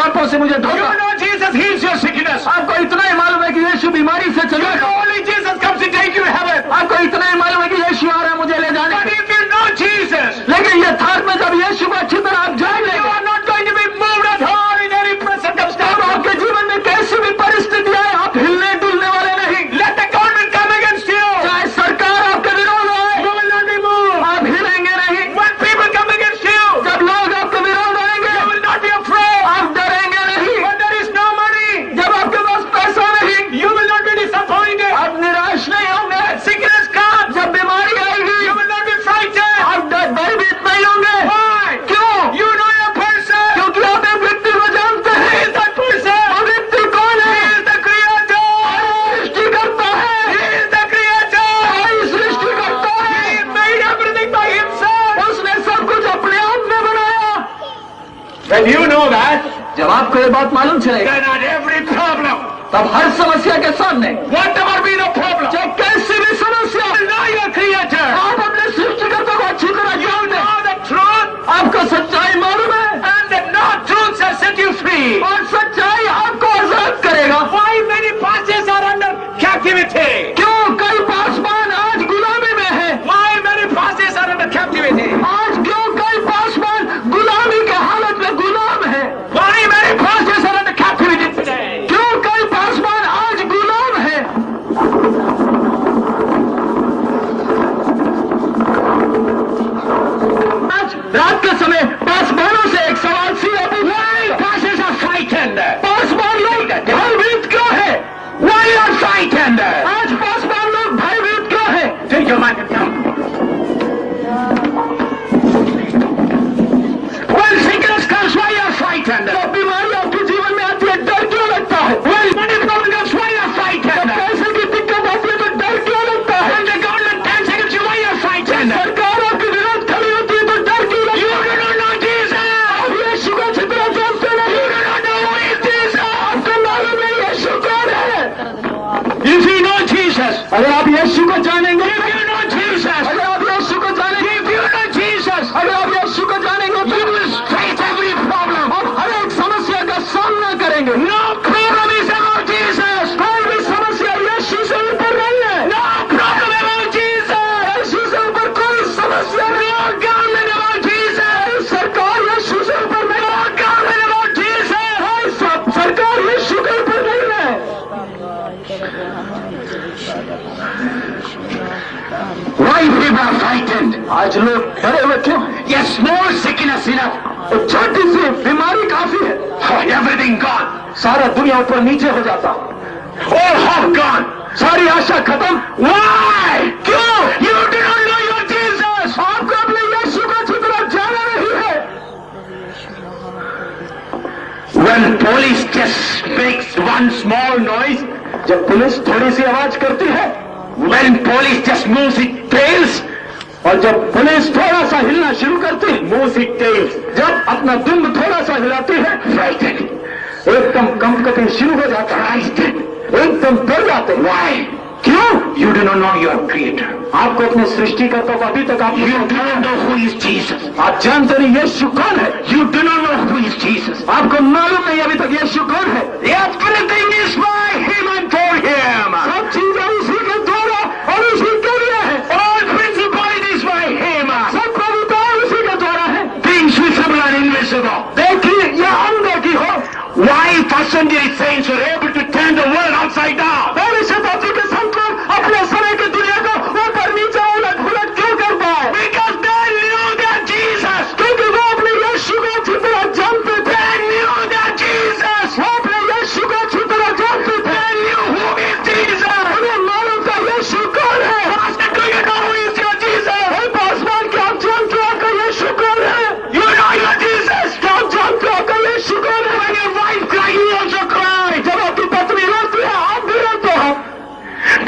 पापों से मुझे धो You दो। know Jesus heals your sickness. आपको इतना ही मालूम है कि यीशु बीमारी से You चला know only Jesus comes to take you to heaven. आपको इतना ही मालूम है कि यीशु आ रहा है मुझे ले जाने But के लिए। if you know Jesus, लेकिन यथार्थ में जब यीशु को अच्छी तरह आप जान you लेंगे, are not going to be moved at all in any तब circumstance. आपके जीवन में कैसी भी परिस्थिति आए आप हिलने डुलने वाले नहीं। Let the government come against you. चाहे सरकार आपके विरोध आए, You will not be moved. आप हिलेंगे नहीं। When people come against you, जब लोग आपके विरोध आएंगे, you will not be afraid. आप डरेंगे नहीं। When there is no money, जब आपके पास पैसा नहीं, you will not be disappointed. आप निराश नहीं होंगे। When sickness comes, जब बीमारी आएगी, you will not be frightened. आप भयभीत नहीं होंगे। Why? क्यों? You know your person. क्योंकि आप एक व्यक्ति को जानते Who हैं। is that person? वो व्यक्ति कौन He है? is the creator. सृष्टि करता He है। is the creator. वही सृष्टि करता He है। made everything by himself. उसने सब कुछ अपने आप में बनाया। When you know that, जब आपको ये बात मालूम चलेगा, then at every problem, तब हर समस्या के सामने, whatever be the problem, चाहे कैसी भी समस्या, you know your creator. आप अपने सृष्टिकर्ता को अच्छी तरह You जानते हैं। know the truth, आपको सच्चाई मालूम है and the not truth shall set you free. और सच्चाई आपको आजाद करेगा। Why many pastors are under captivity? क्यों कई पासवान आज गुलामी में है? Why many pastors are under captivity? आज क्यों कई पासवान गुलामी के हालत में गुलाम है? Why many pastors are under captivity today? क्यों कई पासवान आज गुलाम है? आज रात के समय पासवानों से एक सवाल सीधा पूछा। Pastors are frightened. पासवान लोग भयभीत क्यों है? Why are frightened? आज पासवान लोग भयभीत क्यों है? Take your mind and come. When sickness comes, why are frightened? जब बीमारी आपके जीवन में आती है डर क्यों लगता है? When money problem comes, why are जब frightened? पैसे की दिक्कत आती है तो डर क्यों लगता है? When the government turns against you, why are frightened? सरकार आपके विरोध खड़ी होती है तो डर क्यों You लगता है? do not know Jesus. आप यीशु को अच्छी तरह जानते You नहीं। do not know who is Jesus. आपको मालूम नहीं यीशु कौन है? If you know Jesus, अगर आप यीशु को जानेंगे, if you know Jesus, अगर आप यीशु को जानेंगे, if you know Jesus, अगर आप यीशु को जानेंगे तो you will face every problem. आप हर एक समस्या का सामना करेंगे। No problem is about Jesus. कोई भी समस्या यीशु से ऊपर नहीं है। No problem about Jesus. यीशु से ऊपर कोई समस्या नहीं है। No government about Jesus. सरकार यीशु से ऊपर नहीं है। No government about Jesus. कोई सरकार यीशु के ऊपर नहीं है। Why people are frightened? आज लोग डरे हुए क्यों? Yes, small sickness enough. एक छोटी सी बीमारी काफी है, Oh, everything gone. सारा दुनिया ऊपर नीचे हो जाता, All hope gone. सारी आशा खत्म। Why? क्यों? You do not know your Jesus. आपको अपने यीशु को अच्छी तरह जाना नहीं है। When police just makes one small noise, जब पुलिस थोड़ी सी आवाज करती है, when police just moves its tails, और जब पुलिस थोड़ा सा हिलना शुरू करती है, moves its tails, जब अपना दुम थोड़ा सा हिलाती है, frightened, एकदम कंपकपी शुरू हो जाता है, frightened. एकदम डर जाते हैं। Why? क्यों? You do not know your creator. आपको अपने सृष्टिकर्ता को अभी तक आप You do not know who is Jesus. आप जानते नहीं यीशु कौन है। You do not know who is Jesus. आपको मालूम नहीं अभी तक यीशु कौन है। Everything is by him and for him. सब चीजें उसी के द्वारा और उसी के लिए है। All principalities by him. सब प्रभुताएं उसी के द्वारा है। Things visible and invisible. देखिए या अनदेखी हो, Why first century saints were able to turn the world upside down? पहली शताब्दी के संत लोग अपने समय की दुनिया को ऊपर नीचे उलट पुलट क्यों कर पाए? Because they knew that Jesus. क्योंकि वो अपने यीशु को अच्छी तरह जानते थे। They knew that Jesus. वो अपने यीशु को अच्छी तरह जानते थे। They knew who is Jesus. उन्हें मालूम था यीशु कौन है। Pastor, do you know who is your Jesus? हे पासवान, क्या आप जानते हो आपका यीशु कौन है? You know your Jesus. क्या आप जानते हो आपका यीशु कौन है? When your wife cries, you also cry. जब आपकी पत्नी रोती है आप भी रोते हो।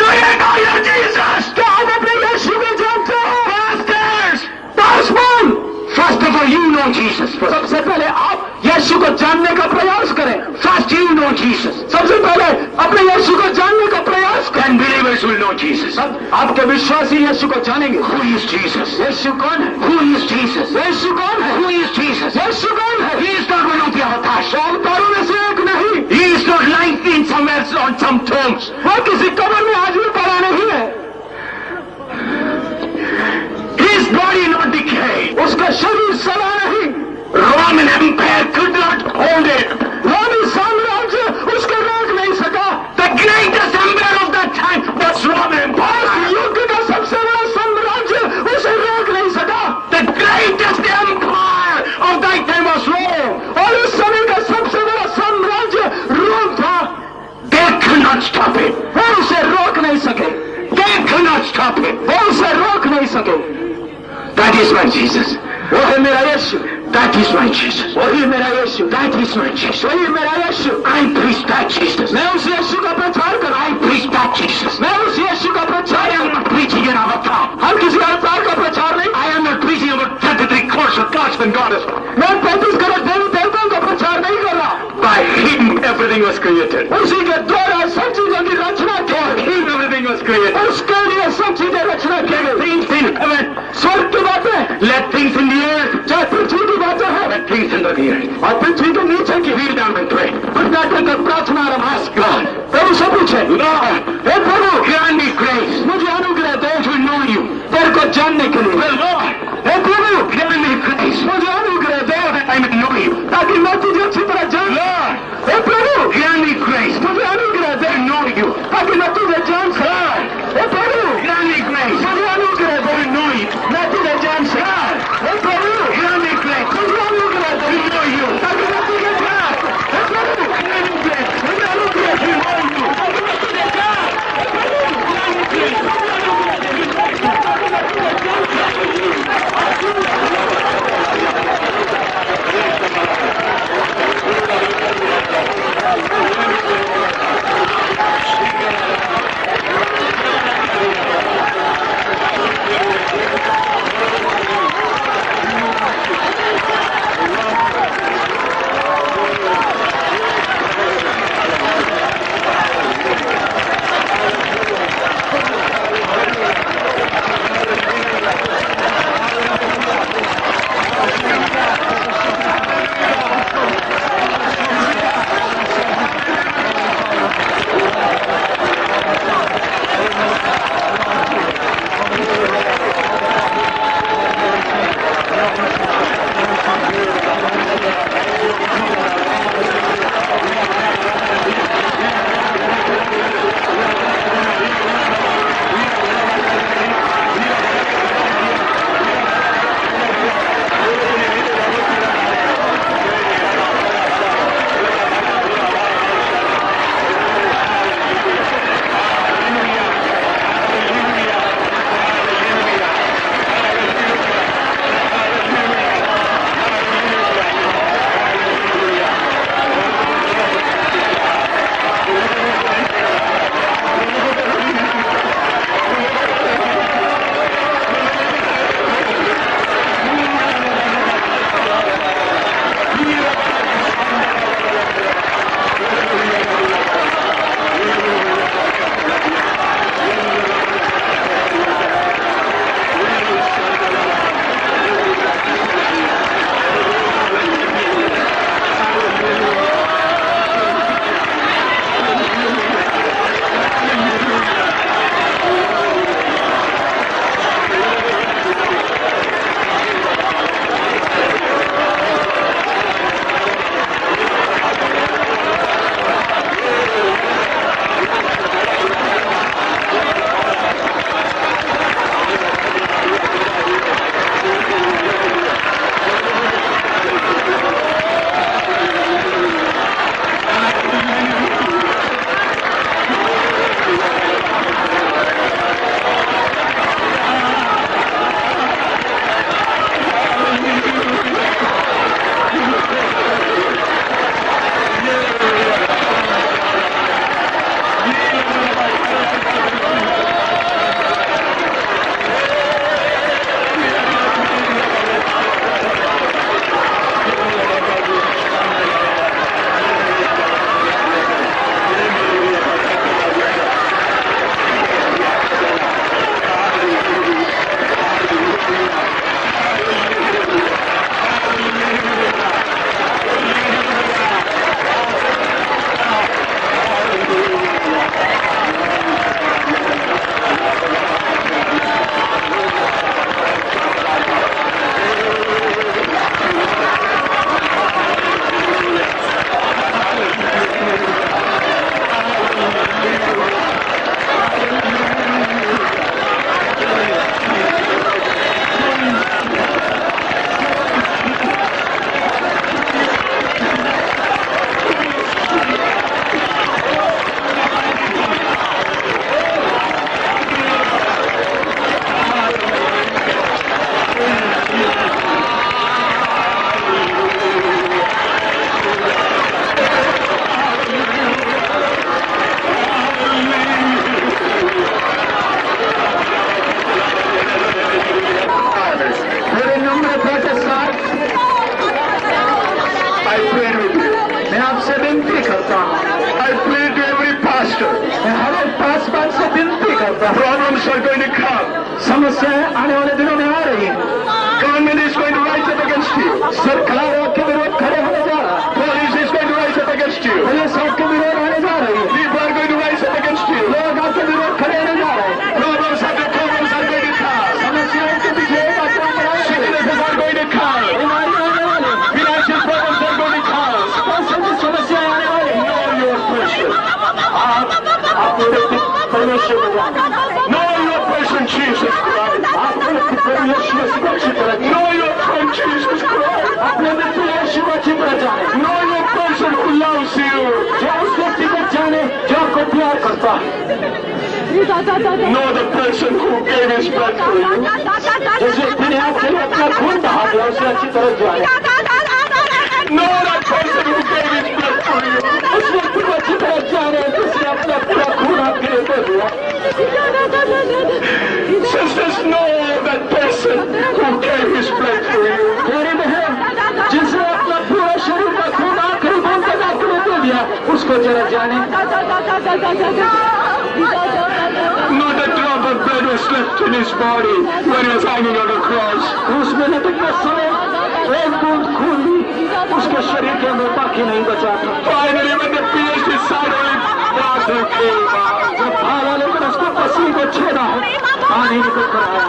Do you know your Jesus? क्या आप अपने यीशु को जानते हो? Pastors. Paswan, First of all, you know Jesus. सबसे पहले आप यीशु यीशु को जानने का प्रयास करें। First you know Jesus. सबसे पहले अपने यीशु को जानने का प्रयास करें। Then believers will know Jesus. आपके विश्वासी यीशु को जानेंगे। Who is Jesus? यीशु कौन है? Who is Jesus? यीशु कौन है? Who is Jesus? यीशु कौन है? He is not one of the avatars. अवतारों में से एक नहीं। He is not lying in somewhere on some tombs. वो किसी कब्र में आज भी पड़ा नहीं है। His body not decayed. उसका शरीर सड़ा नहीं। Roman Empire could not hold it. रोमी साम्राज्य उसको रोक नहीं सका। The greatest empire of that time was Roman Empire. युग का सबसे बड़ा साम्राज्य उसे रोक नहीं सका। The greatest empire of that time was Rome. और उस समय का सबसे बड़ा साम्राज्य रोम था। They could not stop it. वो उसे रोक नहीं सके। They could not stop it. वो उसे रोक नहीं सके। That is my Jesus. वो है मेरा यीशु। That is my Jesus. वही मेरा यीशु। That is my Jesus. वही मेरा यीशु। I preach that Jesus. मैं उस यीशु का प्रचार कर रहा I हूँ। preach that Jesus. मैं उस यीशु का I प्रचार am not preaching an avatar. हम किसी अवतार का प्रचार नहीं। I am not preaching about 33 course of God's and goddess. मैं 35 करोड़ देवी देवताओं का प्रचार नहीं कर रहा। By Him everything was created. उसी के द्वारा सब चीजों की रचना की For गई। Him everything was created. उसके लिए सब चीजें रचना की गई। Things in heaven. स्वर्ग की बातें, Let things in the earth. चाहे पृथ्वी की बातें हैं Let things under the earth. और पृथ्वी के नीचे की Kneel down and pray. बैठक कर प्रार्थना आरंभ। Ask God. प्रभु से पूछे, Lord, हे प्रभु grant me grace मुझे अनुग्रह दे to know you. तेरे को जानने के लिए। Well, Lord, हे प्रभु grant me grace मुझे अनुग्रह दे that I may know you. ताकि मैं तुझे अच्छी तरह जान। Lord, हे प्रभु grant me grace मुझे अनुग्रह दे to know you. ताकि मैं तुझे जान सकूं। हे प्रभु Grant me grace मुझे अनुग्रह दे to know you. मैं तुझे जान सकूं। हे प्रभु Grant me grace मुझे अनुग्रह दे to know you. ताकि मैं तुझे जान। हे प्रभु Grant me grace मुझे अनुग्रह to दे know you. ताकि मैं तुझे जान। Grant me grace समस्याएं आने वाले दिनों में आ रही हैं। Government is going to rise up against you. सरकार आपके विरोध खड़े होने जा रहा है। Police is going to rise up against you. Police आपके विरोध आने जा रही है। People are going to rise up against you. लोग आपके विरोध खड़े होने जा रहे हैं। Problems after problems are going to come. समस्याओं के पीछे एक आक्रमण बढ़ाएंगे। Sicknesses are going to come. बीमारियां आने वाली हैं। Financial problems are going to come. पैसे की समस्याएं आने वाली हैं। Know your person. आपके व्यक्ति परमेश्वर में जाएं। Know your person, Jesus Christ. आपके व्यक्ति परमेश्वर को अच्छी तरह जानें। Know your friend, Jesus Christ. अपने व्यक्ति यीशु को अच्छी तरह जाने। Know your person who loves you. जो उस व्यक्ति को जाने जो आपको प्यार करता है। Know the person who gave his blood for you. जिस व्यक्ति ने आपके लिए अपना खून बहा दिया उसे अच्छी तरह जाने। Know that person who gave his blood for you. उस व्यक्ति को अच्छी तरह जाने जिसने अपना पूरा खून आपके लिए दे दिया। Sisters, know that person who gave his blood for you. मेरी बहन जिसने अपना पूरा शरीर का खून आखिरी बूंद तक आपके लिए दे दिया उसको जरा जाने। Not a drop of blood was left in his body when he was hanging on the cross. उसमें लटकते समय एक बूंद खून भी उसके शरीर के अंदर बाकी नहीं बचा था। Finally, when the pierced his side, only water came out. जब भाला लेकर उसको पसीने को छेड़ा है पानी निकल कर आया।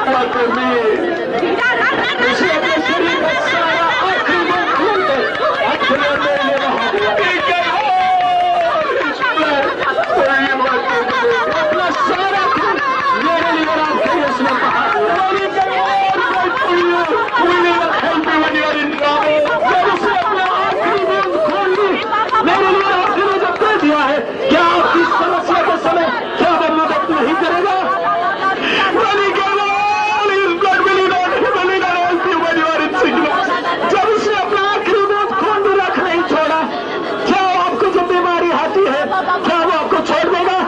Blood for me. उसे अपने शरीर का सारा आखिरी बूंद खून दे आखिरी और मेरे लिए बहा दिया। He gave all his blood for you. अपना सारा खून मेरे लिए और आपके लिए उसने बहा दिया। He gave all his blood for you. Will he not help you when you are in trouble? जब उसे अपना आखिरी बूंद खून भी मेरे लिए और आपके लिए जब दे दिया है क्या आपकी समस्या के समय क्या वो मदद नहीं करेगा? When he gave all his blood, will he not help you when you are in sickness? जब उसने अपना आखिरी बूंद खून भी रख नहीं छोड़ा क्या वो आपको जब बीमारी आती है क्या वो आपको छोड़ देगा?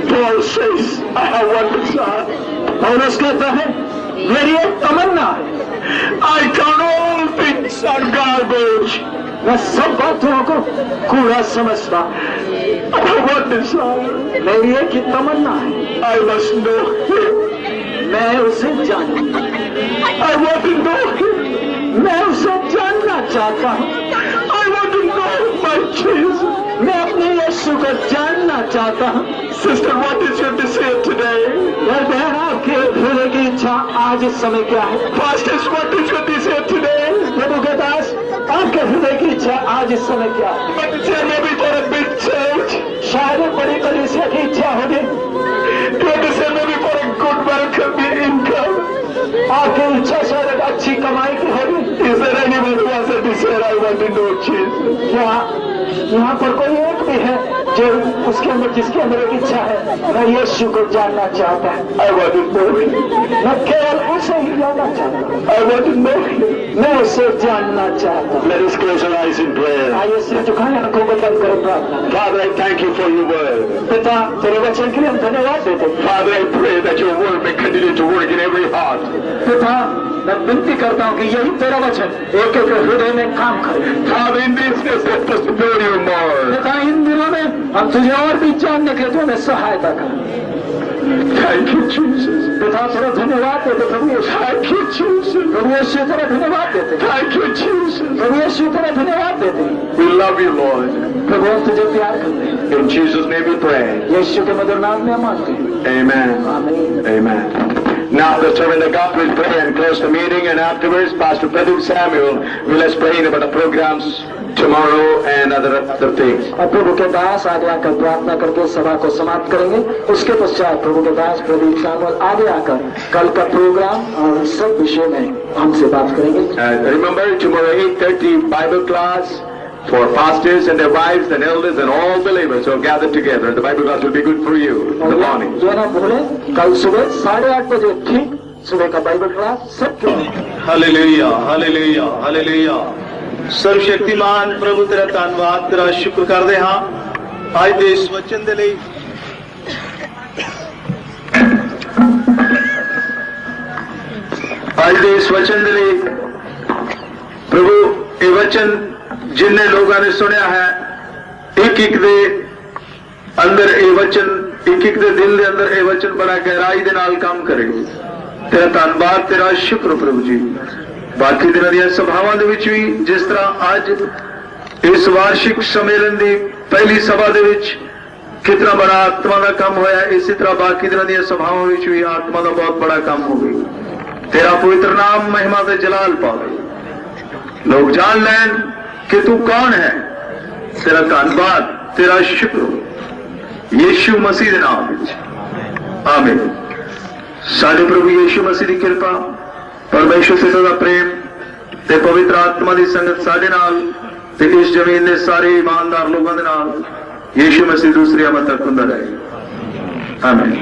Paul says, I have one desire. पौलुस कहता है मेरी एक तमन्ना है I count all things are garbage. मैं सब बातों को कूड़ा समझता हूं। I have one desire. मेरी एक ही तमन्ना है I must know him. मैं उसे जानूं। I want to know him. मैं उसे जानना चाहता हूँ। I want to know my Jesus. मैं अपने यीशु को जानना चाहता हूँ। Sister, what is your desire today? यार बहन आपके हृदय की इच्छा आज इस समय क्या है? Pastors, what is your desire today? प्रभु के दास आपके हृदय की इच्छा आज इस समय क्या है? My desire may be for a big church. शायद एक बड़ी कलीसिया की इच्छा होगी। Your desire may be for a good work of the income. आपकी इच्छा शायद एक अच्छी कमाई की होगी। Is there anyone who has a desire? I want to know Jesus. क्या यहाँ पर कोई एक भी है जो उसके अंदर जिसके अंदर एक इच्छा है मैं यीशु को जानना चाहता हूँ। I want to know him. मैं केवल उसे ही जानना चाहता हूँ। I want to know him. मैं उसे जानना चाहता हूँ। Let us close our eyes in prayer. आइए सिर झुकाएं, आंखों को बंद करें प्रार्थना करें। Father, I thank you for your word. पिता तेरे वचन के लिए हम धन्यवाद देते हैं। Father, I pray that your word may continue to work in every heart. पिता मैं विनती करता हूँ कि यही तेरा वचन एक एक हृदय में काम करे। Father, in these days, help us to know you more. पिता इन दिनों में हम तुझे और भी जानने के लिए तू हमें सहायता कर। Thank you, Jesus. पिता तेरा धन्यवाद देते प्रभु यीशु। Thank you, Jesus. प्रभु यीशु तेरा धन्यवाद देते। Thank you, Jesus. प्रभु यीशु तेरा धन्यवाद देते। We love you, Lord. प्रभु हम तुझे प्यार करते हैं। In Jesus' name we pray. यीशु के मधुर नाम में हम मांगते हैं। Amen. आमीन। Amen. Now the servant of God will pray and close the meeting, and afterwards Pastor Pradeep Samuel will explain about the programs tomorrow and other things. और प्रभु के दास आगे आकर प्रार्थना करके सभा को समाप्त करेंगे। उसके पश्चात प्रभु के दास प्रदीप सामुएल आगे आकर कल का प्रोग्राम और सब विषय में हमसे बात करेंगे। Remember, tomorrow 8:30 Bible class for pastors and their wives and elders and all believers who are gathered together. The Bible class will be good for you in the morning. जो ना भूलें कल सुबह 8:30 बजे ठीक सुबह का बाइबल क्लास सबके लिए। Hallelujah hallelujah hallelujah. सर्वशक्तिमान प्रभु तेरा धन्यवाद तेरा शुक्र करते हाँ आज दे इस वचन दे लिए प्रभु ਇਹ ਵਚਨ ਜਿੰਨੇ ਲੋਕਾਂ ਨੇ ਸੁਣਿਆ ਹੈ, ਇੱਕ ਇੱਕ ਦੇ ਅੰਦਰ ਇਹ ਵਚਨ, ਇੱਕ ਇੱਕ ਦੇ ਦਿਲ ਦੇ ਅੰਦਰ ਇਹ ਵਚਨ ਬੜਾ ਗਹਿਰਾਈ ਦੇ ਨਾਲ ਕੰਮ ਕਰੇ। ਤੇਰਾ ਧੰਨਵਾਦ, ਤੇਰਾ ਸ਼ੁਕਰ ਪ੍ਰਭੂ ਜੀ। ਬਾਕੀ ਦਿਨਾਂ ਦੀਆਂ ਸਭਾਵਾਂ ਦੇ ਵਿੱਚ ਵੀ ਜਿਸ ਤਰ੍ਹਾਂ ਅੱਜ ਇਸ ਵਾਰਸ਼ਿਕ ਸੰਮੇਲਨ ਦੀ ਪਹਿਲੀ ਸਭਾ ਦੇ ਵਿੱਚ कितना बड़ा आत्मा का काम होया, इसी तरह बाकी दिनों दी सभाओं में भी आत्मा का बहुत बड़ा काम हो गई। तेरा पवित्र नाम महिमा से जलाल पावे, लोग जान लें कि तू कौन है। तेरा धन्यवाद, तेरा शुक्र यीशु मसीह के नाम में आमीन। साडे प्रभु यीशु मसीह की कृपा, परमेश्वर पिता का प्रेम ते पवित्र आत्मा की संगत साडे नाल ते इस जमीन के सारे ईमानदार लोगों के नाल यीशु मसीह दूसरी आमद तक हुंदा रहे। आमीन।